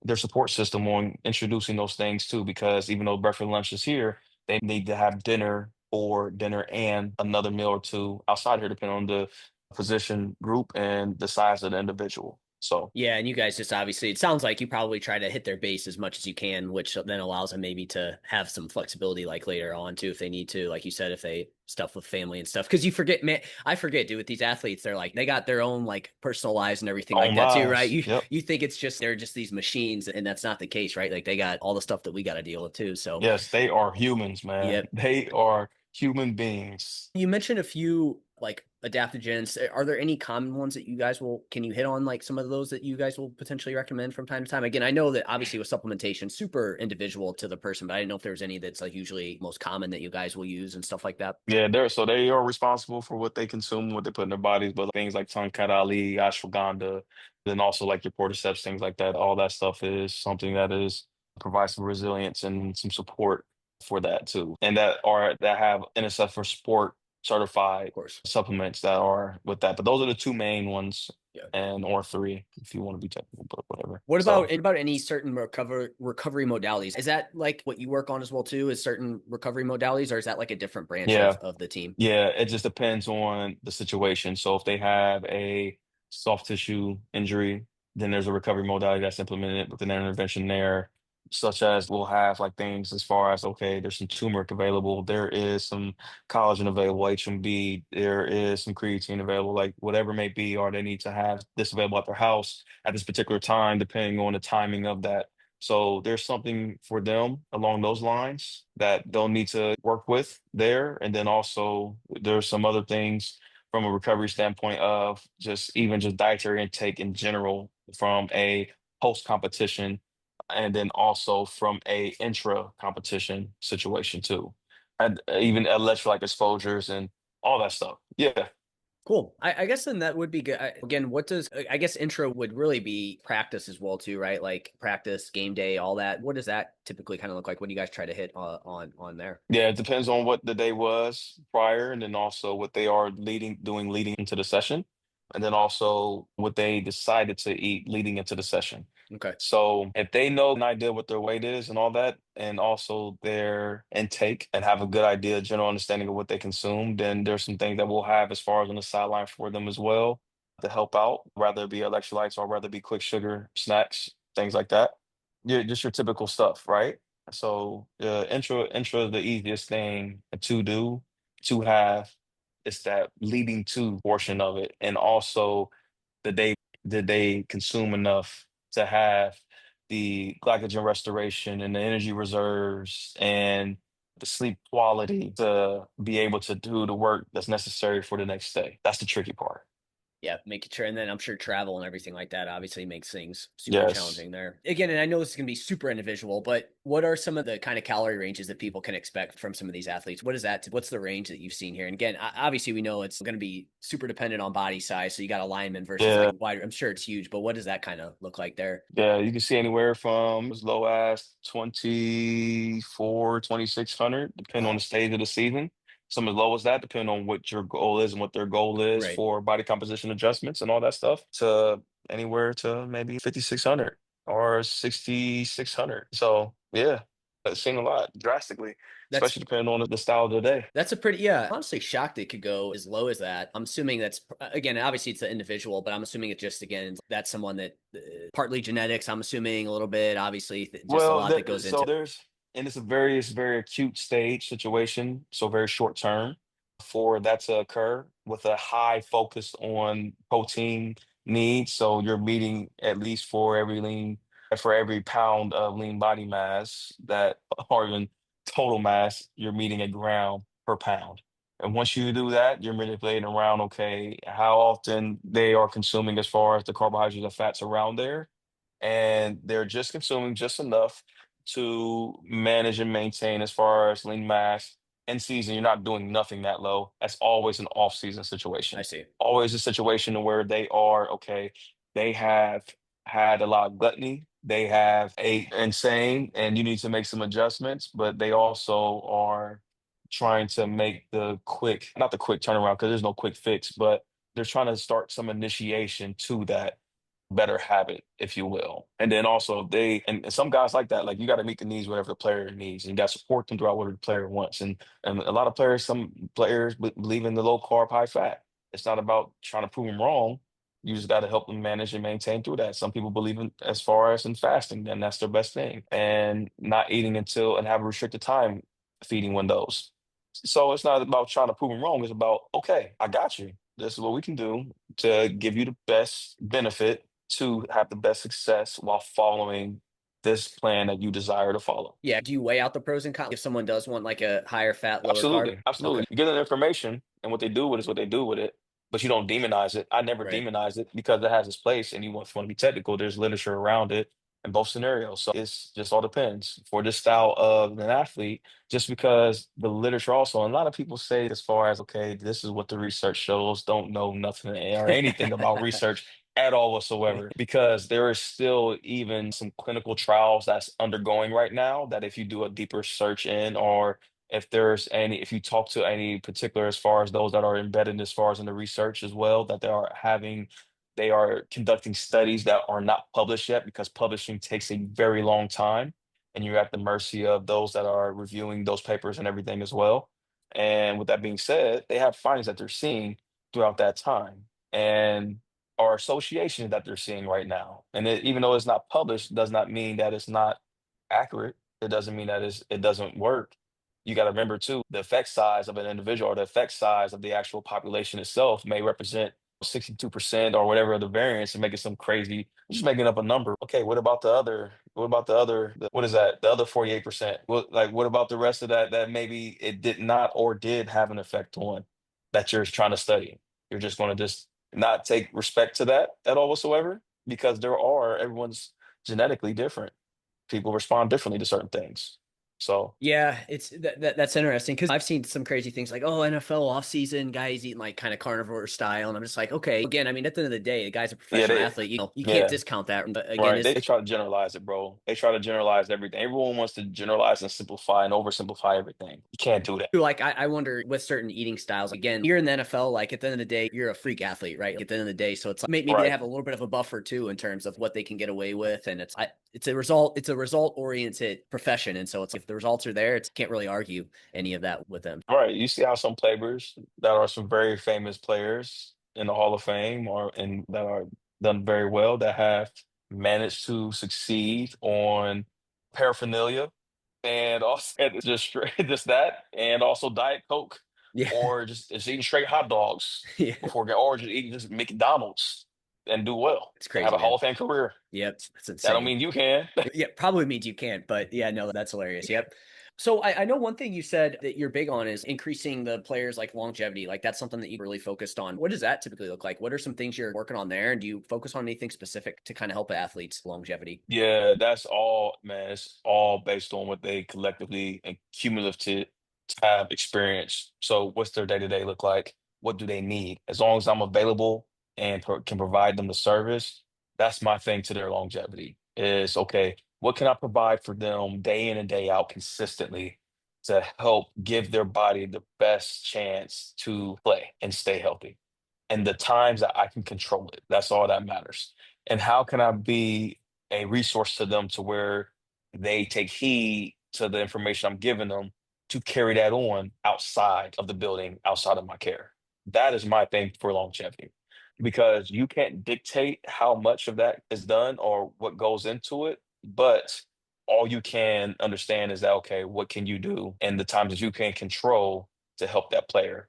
their support system on introducing those things too. Because even though breakfast and lunch is here, they need to have dinner or dinner and another meal or two outside here, depending on the position group and the size of the individual. So
Yeah, and you guys just obviously, it sounds like you probably try to hit their base as much as you can, which then allows them maybe to have some flexibility like later on too, if they need to, like you said, if they stuff with family and stuff. Because you forget, man, I forget, dude, with these athletes, they're like they got their own like personal lives and everything like
own
that too, right?
lives.
You
Yep.
you think it's just they're just these machines, and that's not the case, right? Like they got all the stuff that we got to deal with too. So
Yes, they are humans, man.
yeah,
They are human beings.
you mentioned a few like adaptogens. Are there any common ones that you guys will, can you hit on like some of those that you guys will potentially recommend from time to time? Again, I know that obviously with supplementation, super individual to the person, but I didn't know if there's any that's like usually most common that you guys will use and stuff like that.
Yeah, they are responsible for what they consume, what they put in their bodies, but things like tonkat ali, ashwagandha, then also like your cordyceps, things like that. All that stuff is something that is provides some resilience and some support for that too. And that have NSF for sport
Of
certified
course.
supplements that are with that. But those are the two main ones
Yeah.
and or three if you want to be technical, but whatever.
What
So
about any certain recovery modalities? Is that like what you work on as well too? Is certain recovery modalities, or is that like a different branch
yeah,
of the team?
yeah, it just depends on the situation. So if they have a soft tissue injury, then there's a recovery modality that's implemented within their intervention there, such as we'll have like things as far as, okay, there's some turmeric available, there is some collagen available, HMB, there is some creatine available, like whatever it may be, or they need to have this available at their house at this particular time, depending on the timing of that. So there's something for them along those lines that they'll need to work with there. And then also there's some other things from a recovery standpoint of just even just dietary intake in general from a post competition and then also from a intra competition situation too. And even electrolyte exposures and all that stuff. Yeah.
Cool. I guess then that would be good. Again, what does I guess intro would really be practice as well too, right? Like practice, game day, all that. What does that typically kind of look like? What do you guys try to hit on there?
Yeah, it depends on what the day was prior, and then also what they are leading into the session, and then also what they decided to eat leading into the session.
Okay.
So if they know an idea what their weight is and all that, and also their intake and have a good idea, general understanding of what they consume, then there's some things that we'll have as far as on the sideline for them as well to help out, whether it be electrolytes or whether it be quick sugar snacks, things like that. Yeah, just your typical stuff, right? So intro is the easiest thing to do to have. It's that leading to portion of it, and also did they consume enough to have the glycogen restoration and the energy reserves and the sleep quality to be able to do the work that's necessary for the next day. That's the tricky part.
Yeah, making sure, and then I'm sure travel and everything like that obviously makes things super
Yes.
challenging there. Again, and I know this is gonna be super individual, but what are some of the kind of calorie ranges that people can expect from some of these athletes? What is that? What's the range that you've seen here? And again, obviously we know it's gonna be super dependent on body size. So you got a lineman versus
Yeah.
like wide. I'm sure it's huge, but what does that kind of look like there?
Yeah, you can see anywhere from as low as 2600, depending on the
Wow.
stage of the season. Some as low as that, depending on what your goal is and what their goal is
Right.
for body composition adjustments and all that stuff, to anywhere to maybe 5600 or 6600. So yeah, I've seen a lot drastically,
That's
especially depending on the style of the day.
That's a pretty yeah, honestly shocked it could go as low as that. I'm assuming that's again, obviously it's the individual, but I'm assuming it just again that's someone that partly genetics. I'm assuming a little bit, obviously, just a
Well,
lot that goes into.
and it's a very acute stage situation, so very short term for that to occur with a high focus on protein needs. So you're meeting at least for every pound of lean body mass that, or even total mass, you're meeting a gram per pound. And once you do that, you're manipulating around, okay, how often they are consuming as far as the carbohydrates and fats around there, and they're just consuming just enough to manage and maintain as far as lean mass. In season, you're not doing nothing that low. That's always an off-season
I
situation.
see.
Always a situation where they are okay. They have had a lot of gluttony. They have ate insane, and you need to make some adjustments. But they also are trying to make not the quick turnaround because there's no quick fix, but they're trying to start some initiation to that better habit, if you will. And then also and some guys like that, like you got to meet the needs whatever the player needs, and you got to support them throughout whatever the player wants. And a lot of players, some players believe in the low carb, high fat. It's not about trying to prove them wrong. You just got to help them manage and maintain through that. Some people believe in as far as in fasting, then that's their best thing, and not eating until and have a restricted time feeding windows. So it's not about trying to prove them wrong. It's about, okay, I got you. This is what we can do to give you the best benefit to have the best success while following this plan that you desire to follow.
Yeah. Do you weigh out the pros and cons if someone does want like a higher fat, lower carb?
Absolutely,
Okay.
absolutely. You get the information, and what they do with it is what they do with it, but you don't demonize it. I never
Right.
demonize it because it has its place, and if you want to be technical, there's literature around it in both scenarios. So it's just all depends for this style of an athlete. Just because the literature also, and a lot of people say as far as okay, this is what the research shows. Don't know nothing or anything about research at all whatsoever, because there is still even some clinical trials that's undergoing right now that if you do a deeper search in, or if you talk to any particular as far as those that are embedded as far as in the research as well, that they are conducting studies that are not published yet because publishing takes a very long time, and you're at the mercy of those that are reviewing those papers and everything as well. And with that being said, they have findings that they're seeing throughout that time, and are associations that they're seeing right now. And even though it's not published, does not mean that it's not accurate. It doesn't mean that it doesn't work. You got to remember too, the effect size of an individual or the effect size of the actual population itself may represent 62% or whatever of the variance and making some crazy, just making up a number. Okay, what is that? The other 48%. What about the rest of that maybe it did not or did have an effect on that you're trying to study? You're just going to just not take respect to that at all whatsoever because everyone's genetically different. People respond differently to certain things. So
Yeah, it's that's interesting because I've seen some crazy things like, oh, NFL offseason, guys eating like kind of carnivore style. And I'm just like, okay, again, I mean, at the end of the day, the guy's a
yeah,
professional athlete. You can't
yeah.
discount that. But again,
Right.
is
They try to generalize it, bro. They try to generalize everything. Everyone wants to generalize and simplify and oversimplify everything. You can't do that.
like I wonder with certain eating styles, again, you're in the NFL, like at the end of the day, you're a freak athlete, right? At the end of the day. So it's like maybe they
Right.
have a little bit of a buffer too in terms of what they can get away with. And it's a result oriented profession. And so it's if the results are there, it's can't really argue any of that with them.
Right. You see how some players that are some very famous players in the Hall of Fame and that are done very well that have managed to succeed on paraphernalia and also it's just straight, just that, and also Diet Coke,
Yeah.
or just eating straight hot dogs
Yeah.
or just eating just McDonald's and do well
It's
and have
crazy,
a Hall
man.
of Fame career.
Yep. That's
That don't
insane.
mean you can.
Yeah, probably means you can't, but yeah, no, that's hilarious. Yep. So I know one thing you said that you're big on is increasing the players' like longevity. Like that's something that you really focused on. What does that typically look like? What are some things you're working on there? And do you focus on anything specific to kind of help athletes' longevity?
Yeah, that's all, man. It's all based on what they collectively and cumulative have experienced. So, what's their day to day look like? What do they need? As long as I'm available and can provide them the service, that's my thing to their longevity. Is okay, what can I provide for them day in and day out consistently to help give their body the best chance to play and stay healthy? And the times that I can control it. That's all that matters. And how can I be a resource to them to where they take heed to the information I'm giving them to carry that on outside of the building, outside of my care? That is my thing for longevity because you can't dictate how much of that is done or what goes into it, but all you can understand is that, okay, what can you do and the times that you can control to help that player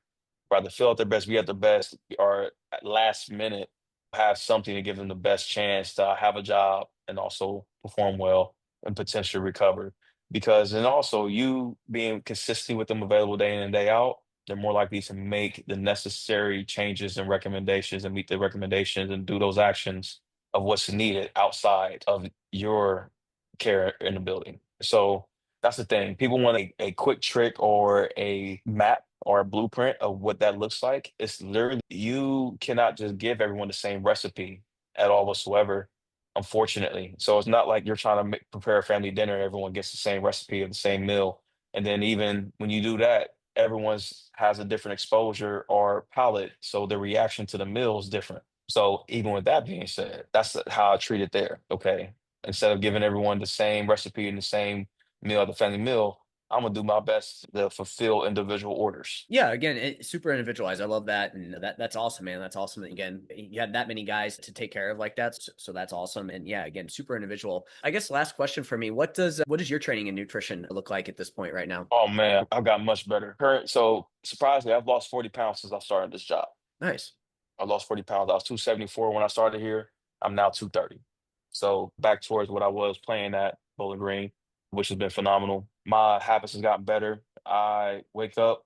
rather feel at their best, be at their best, or at last minute have something to give them the best chance to have a job and also perform well and potentially recover. Because and also you being consistent with them available day in and day out, they're more likely to make the necessary changes and recommendations and meet the recommendations and do those actions of what's needed outside of your care in the building. So that's the thing. People want a quick trick or a map or a blueprint of what that looks like. It's literally you cannot just give everyone the same recipe at all whatsoever, unfortunately. So it's not like you're trying to prepare a family dinner and everyone gets the same recipe of the same meal. And then even when you do that, everyone's has a different exposure or palate, so the reaction to the meal is different. So even with that being said, that's how I treat it there. Okay, instead of giving everyone the same recipe and the same meal at the family meal, I'm gonna do my best to fulfill individual orders.
Yeah, again, super individualized. I love that, and that's awesome, man. That's awesome. Again, you had that many guys to take care of like that, so that's awesome. And yeah, again, super individual. I guess last question for me: what does your training and nutrition look like at this point right now?
Oh man, I've got much better. So surprisingly, I've lost 40 pounds since I started this job.
Nice.
I lost 40 pounds. I was 274 when I started here. I'm now 230. So back towards what I was playing at Bowling Green, which has been phenomenal. My habits has gotten better. I wake up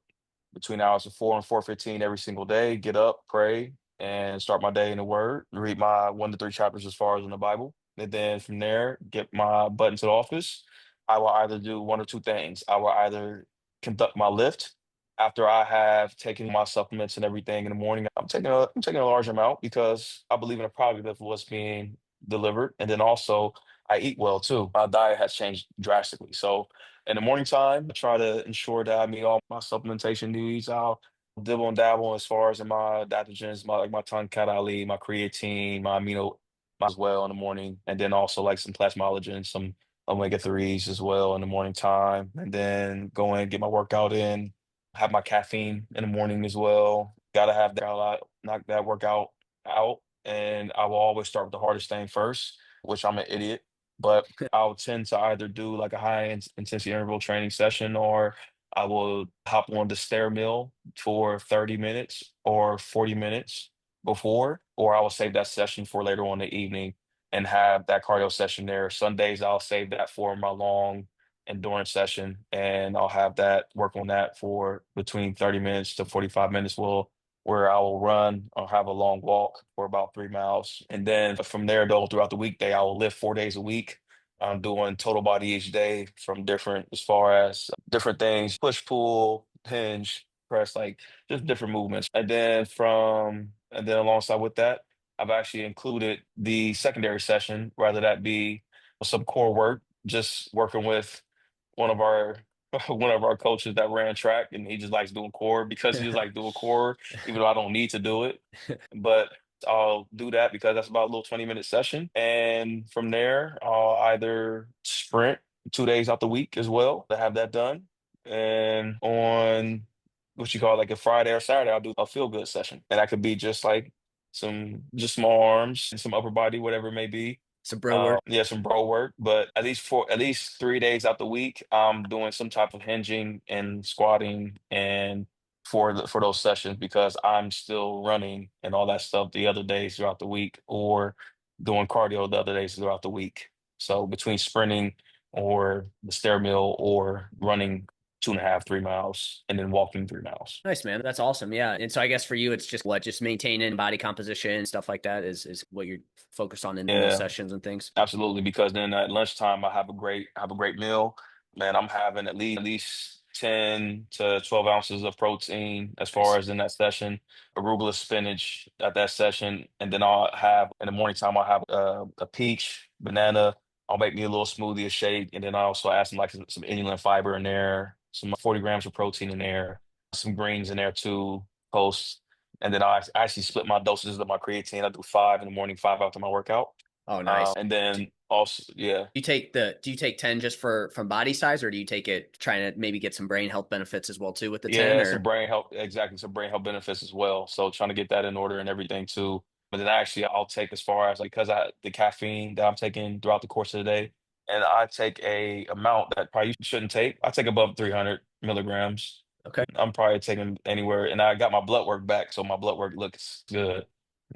between hours of 4 and 4:15 every single day, get up, pray, and start my day in the Word. Read my 1 to 3 chapters as far as in the Bible. And then from there, get my butt into the office. I will either do one or two things. I will either conduct my lift after I have taken my supplements and everything in the morning. I'm taking a large amount because I believe in the product of what's being delivered. And then also I eat well too. My diet has changed drastically. So in the morning time, I try to ensure that I meet all my supplementation needs. I'll dibble and dabble as far as in my adaptogens, my like my tonkat Ali, my creatine, my amino as well in the morning, and then also like some plasmalogen, some omega 3s as well in the morning time, and then go in get my workout in, have my caffeine in the morning as well. Gotta have that out, knock that workout out, and I will always start with the hardest thing first, which I'm an idiot, but I'll tend to either do like a high intensity interval training session or I will hop on the stair mill for 30 minutes or 40 minutes before, or I will save that session for later on in the evening and have that cardio session there. Sundays, I'll save that for my long endurance session and I'll have that work on that for between 30 minutes to 45 minutes. Where I will run or have a long walk for about 3 miles. And then from there, though, throughout the weekday, I will lift 4 days a week. I'm doing total body each day from different, as far as different things, push, pull, hinge, press, like just different movements. And then alongside with that, I've actually included the secondary session, whether that be some core work, just working with one of our one of our coaches that ran track and he just likes doing core because he just likes doing core, even though I don't need to do it. But I'll do that because that's about a little 20-minute session. And from there, I'll either sprint 2 days out the week as well to have that done. And on what you call like a Friday or Saturday, I'll do a feel good session. And that could be just like some just small arms and some upper body, whatever it may be.
Some bro work.
Yeah, some bro work, but at least 3 days out the week, I'm doing some type of hinging and squatting and for those sessions because I'm still running and all that stuff the other days throughout the week or doing cardio the other days throughout the week. So between sprinting or the stair mill or running 2.5, 3 miles and then walking 3 miles.
Nice, man. That's awesome. Yeah. And so I guess for you, it's just what, just maintaining body composition, stuff like that is what you're focused on in those
Yeah.
sessions and things.
Absolutely, because then at lunchtime I have a great meal. Man, I'm having at least 10 to 12 ounces of protein as far
Nice.
as in that session, arugula spinach at that session, and then I'll have in the morning time I'll have a peach, banana. I'll make me a little smoothie, a shake, and then I also add some inulin fiber in there, some 40 grams of protein in there, some greens in there too, post. And then I actually split my dosages of my creatine. I do 5 in the morning, 5 after my workout.
Oh, nice.
And then also, yeah,
Do you take 10 just for from body size, or do you take it trying to maybe get some brain health benefits as well too with the 10
yeah, some
or
brain health, exactly, some brain health benefits as well. So trying to get that in order and everything too. But then actually, I'll take as far as like because I the caffeine that I'm taking throughout the course of the day, and I take a amount that probably you shouldn't take. I take above 300 milligrams.
okay.
I'm probably taking anywhere, and I got my blood work back, so my blood work looks good.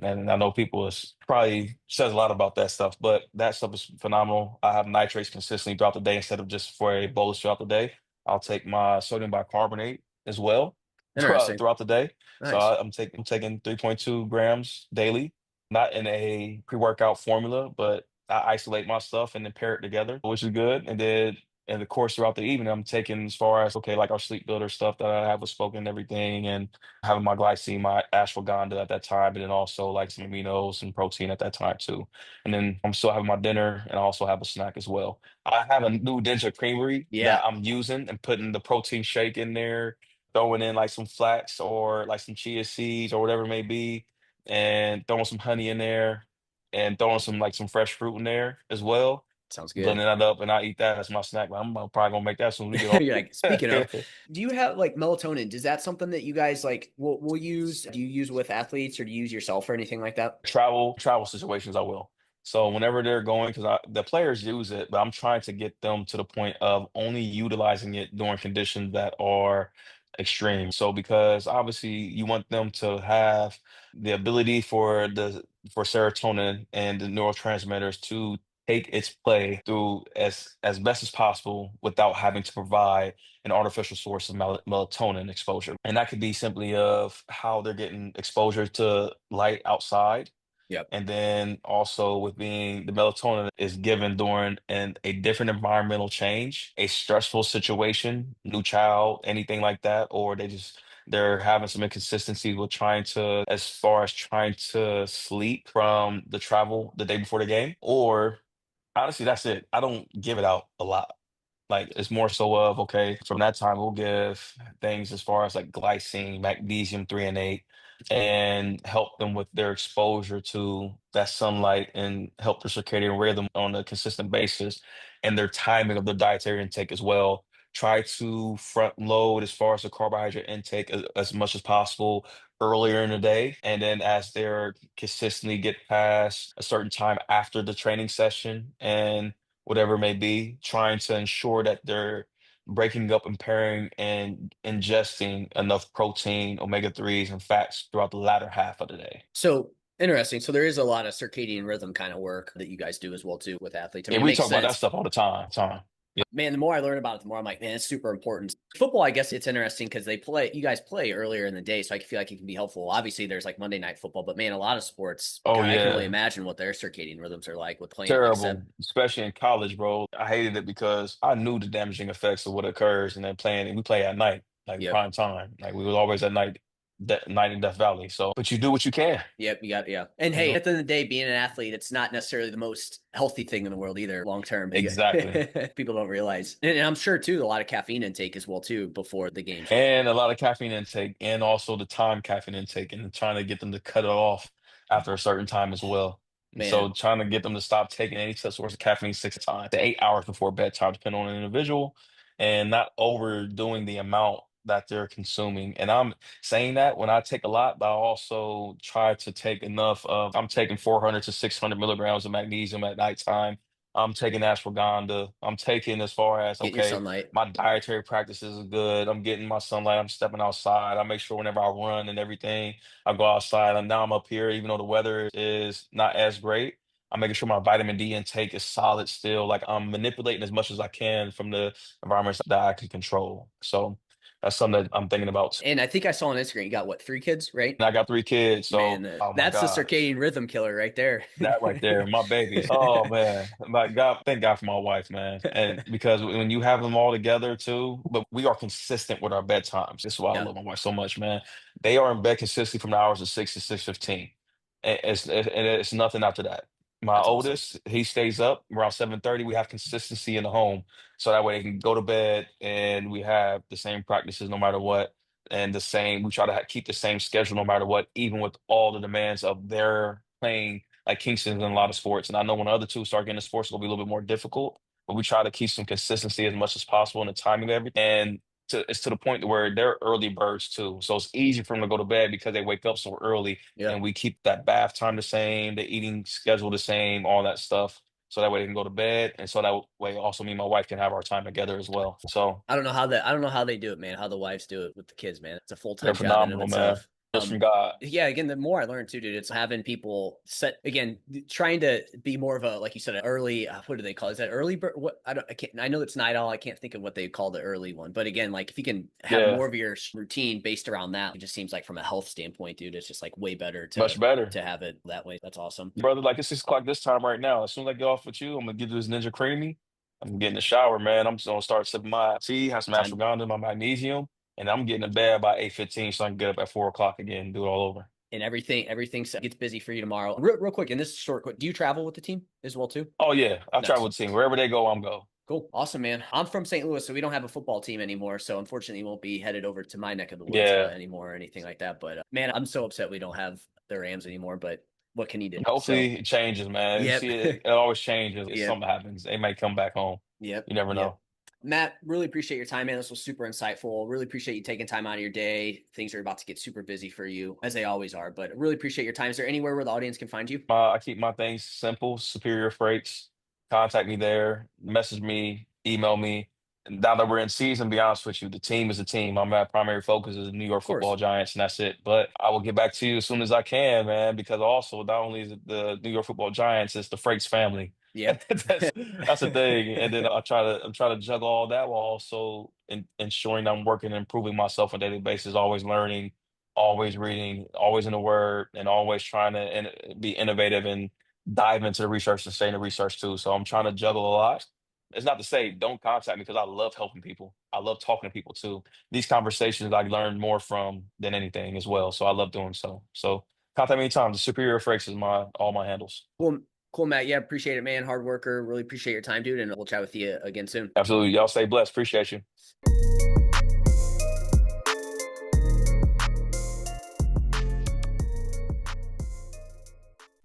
And I know people is probably says a lot about that stuff, but that stuff is phenomenal. I have nitrates consistently throughout the day instead of just for a bolus throughout the day. I'll take my sodium bicarbonate as well
Interesting.
throughout the day. So
Nice.
I'm taking 3.2 grams daily, not in a pre-workout formula, but I isolate my stuff and then pair it together, which is good. And then in the course throughout the evening, I'm taking as far as okay, like our sleep builder stuff that I have with spoken and everything, and having my glycine, my ashwagandha at that time, and then also like some aminos and protein at that time too. And then I'm still having my dinner and I also have a snack as well. I have a new Ninja Creamery
Yeah.
that I'm using and putting the protein shake in there, throwing in like some flax or like some chia seeds or whatever it may be, and throwing some honey in there and throwing some like some fresh fruit in there as well.
Sounds good.
Blending that up and I eat that as my snack. Probably gonna make that soon as we get off.
You're like, speaking of, do you have like melatonin? Is that something that you guys like will use? Do you use with athletes or do you use yourself or anything like that?
Travel situations I will. So whenever they're going, because the players use it, but I'm trying to get them to the point of only utilizing it during conditions that are extreme. So because obviously you want them to have the ability for serotonin and the neurotransmitters to take its play through as best as possible without having to provide an artificial source of melatonin exposure. And that could be simply of how they're getting exposure to light outside.
Yep.
And then also with being the melatonin is given during a different environmental change, a stressful situation, new child, anything like that, or they're having some inconsistency with trying to as far as trying to sleep from the travel the day before the game. Or honestly, that's it. I don't give it out a lot. Like it's more so of okay, from that time we'll give things as far as like glycine, magnesium 3 and 8, and help them with their exposure to that sunlight and help their circadian rhythm on a consistent basis and their timing of the dietary intake as well. Try to front load as far as the carbohydrate intake as much as possible earlier in the day. And then as they're consistently get past a certain time after the training session and whatever it may be, trying to ensure that they're breaking up and pairing and ingesting enough protein, omega 3s, and fats throughout the latter half of the day.
So interesting. So there is a lot of circadian rhythm kind of work that you guys do as well too with athletes. I
Yeah,
mean, it
we
makes
talk about that
sense.
stuff all the time. Time. Yeah.
Man, the more I learn about it, the more I'm like, man, it's super important. Football, I guess it's interesting because you guys play earlier in the day, so I feel like it can be helpful. Obviously, there's like Monday night football, but man, a lot of sports,
Oh
God, I can only
yeah.
imagine what their circadian rhythms are like with playing at like
Terrible,
seven.
especially in college, bro. I hated it because I knew the damaging effects of what occurs and then playing, and we play at night, like
Yep.
prime time. Like we was always at night, night in Death Valley. So, but you do what you can,
Yep, you got yeah. And
you
hey,
know.
at the end of the day, being an athlete, it's not necessarily the most healthy thing in the world either, long term.
Exactly.
People don't realize, and I'm sure too, a lot of caffeine intake as well too before the games.
And a lot of caffeine intake, and also the time caffeine intake, and trying to get them to cut it off after a certain time as well. And
Man,
so, trying to get them to stop taking any such source of caffeine 6 to 8 hours before bedtime, depending on an individual, and not overdoing the amount that they're consuming. And I'm saying that when I take a lot, but I also try to take enough of, I'm taking 400 to 600 milligrams of magnesium at nighttime. I'm taking ashwagandha. I'm taking as far as,
Getting your
okay,
sunlight.
my dietary practices are good. I'm getting my sunlight. I'm stepping outside. I make sure whenever I run and everything, I go outside. And now I'm up here, even though the weather is not as great. I'm making sure my vitamin D intake is solid still. Like I'm manipulating as much as I can from the environments that I can control. So that's something that I'm thinking about.
And I think I saw on Instagram you got what, 3 kids, right?
And I got 3 kids, so
Man,
oh my
that's the
gosh.
circadian rhythm killer right there.
That right there, my babies. Oh man, my God, thank God for my wife, man. And because when you have them all together too, but we are consistent with our bedtimes. This is why I
Yeah,
love my wife so much, man. They are in bed consistently from the hours of 6 to 6:15. And it's nothing after that. My
that's awesome.
oldest, he stays up around 7:30. We have consistency in the home, so that way they can go to bed and we have the same practices no matter what, and the same. We try to keep the same schedule no matter what, even with all the demands of their playing like Kingston's in a lot of sports. And I know when the other two start getting into sports, it's gonna be a little bit more difficult. But we try to keep some consistency as much as possible in the timing of everything. And it's to the point to where they're early birds too. So it's easy for them to go to bed because they wake up so early
Yeah.
and we keep that bath time the same, the eating schedule the same, all that stuff. So that way they can go to bed. And so that way also me and my wife can have our time together as well. So
I don't know how they do it, man. How the wives do it with the kids, man. It's a full
they're
time job in and of
phenomenal, man.
itself.
Just from God.
Yeah, again, the more I learn too, dude, it's having people set again, trying to be more of a, like you said, an early. What do they call it? Is that early bird? What I don't, I can't. I know it's night owl. I can't think of what they call the early one. But again, like if you can have
Yeah,
more of your routine based around that, it just seems like from a health standpoint, dude, it's just like way better
much better.
to have it that way. That's awesome.
Brother, like it's 6 o'clock this time right now. As soon as I get off with you, I'm gonna get this Ninja Creamy. I'm gonna get in the shower, man. I'm just gonna start sipping my tea, have some
Time
ashwagandha, my magnesium, and I'm getting in bed by 8:15 so I can get up at 4 o'clock again and do it all over.
and everything gets busy for you tomorrow. Real quick, and this is short. Quick, do you travel with the team as well too?
Oh yeah, I travel
Nice.
with the team. Wherever they go, I'm go.
Cool. Awesome, man. I'm from St. Louis, so we don't have a football team anymore. So unfortunately, won't be headed over to my neck of the woods
Yeah.
anymore or anything like that. But man, I'm so upset we don't have the Rams anymore. But what can you do? So,
Hopefully it changes, man. You
yep.
see it always changes. If
Yep.
something happens, they may come back home.
Yep.
You never
Yep.
know.
Matt, really appreciate your time, man. This was super insightful. Really appreciate you taking time out of your day. Things are about to get super busy for you, as they always are. But really appreciate your time. Is there anywhere where the audience can find you?
I keep my things simple. Superior Frakes. Contact me there. Message me. Email me. And now that we're in season, be honest with you, the team is a team. My primary focus is the New York
Of course.
Football Giants, and that's it. But I will get back to you as soon as I can, man. Because also, not only is it the New York Football Giants, it's the Frakes family.
Yeah.
That's the thing. And then I'm trying to juggle all that while also ensuring I'm working and improving myself on a daily basis, always learning, always reading, always in the Word, and always trying to be innovative and dive into the research and stay in the research too. So I'm trying to juggle a lot. It's not to say don't contact me because I love helping people. I love talking to people too. These conversations I learn more from than anything as well. So I love doing so. So contact me anytime. The Superior Frakes is my all my handles.
Cool. Cool, Matt. Yeah, appreciate it, man. Hard worker. Really appreciate your time, dude. And we'll chat with you again soon.
Absolutely. Y'all stay blessed. Appreciate you.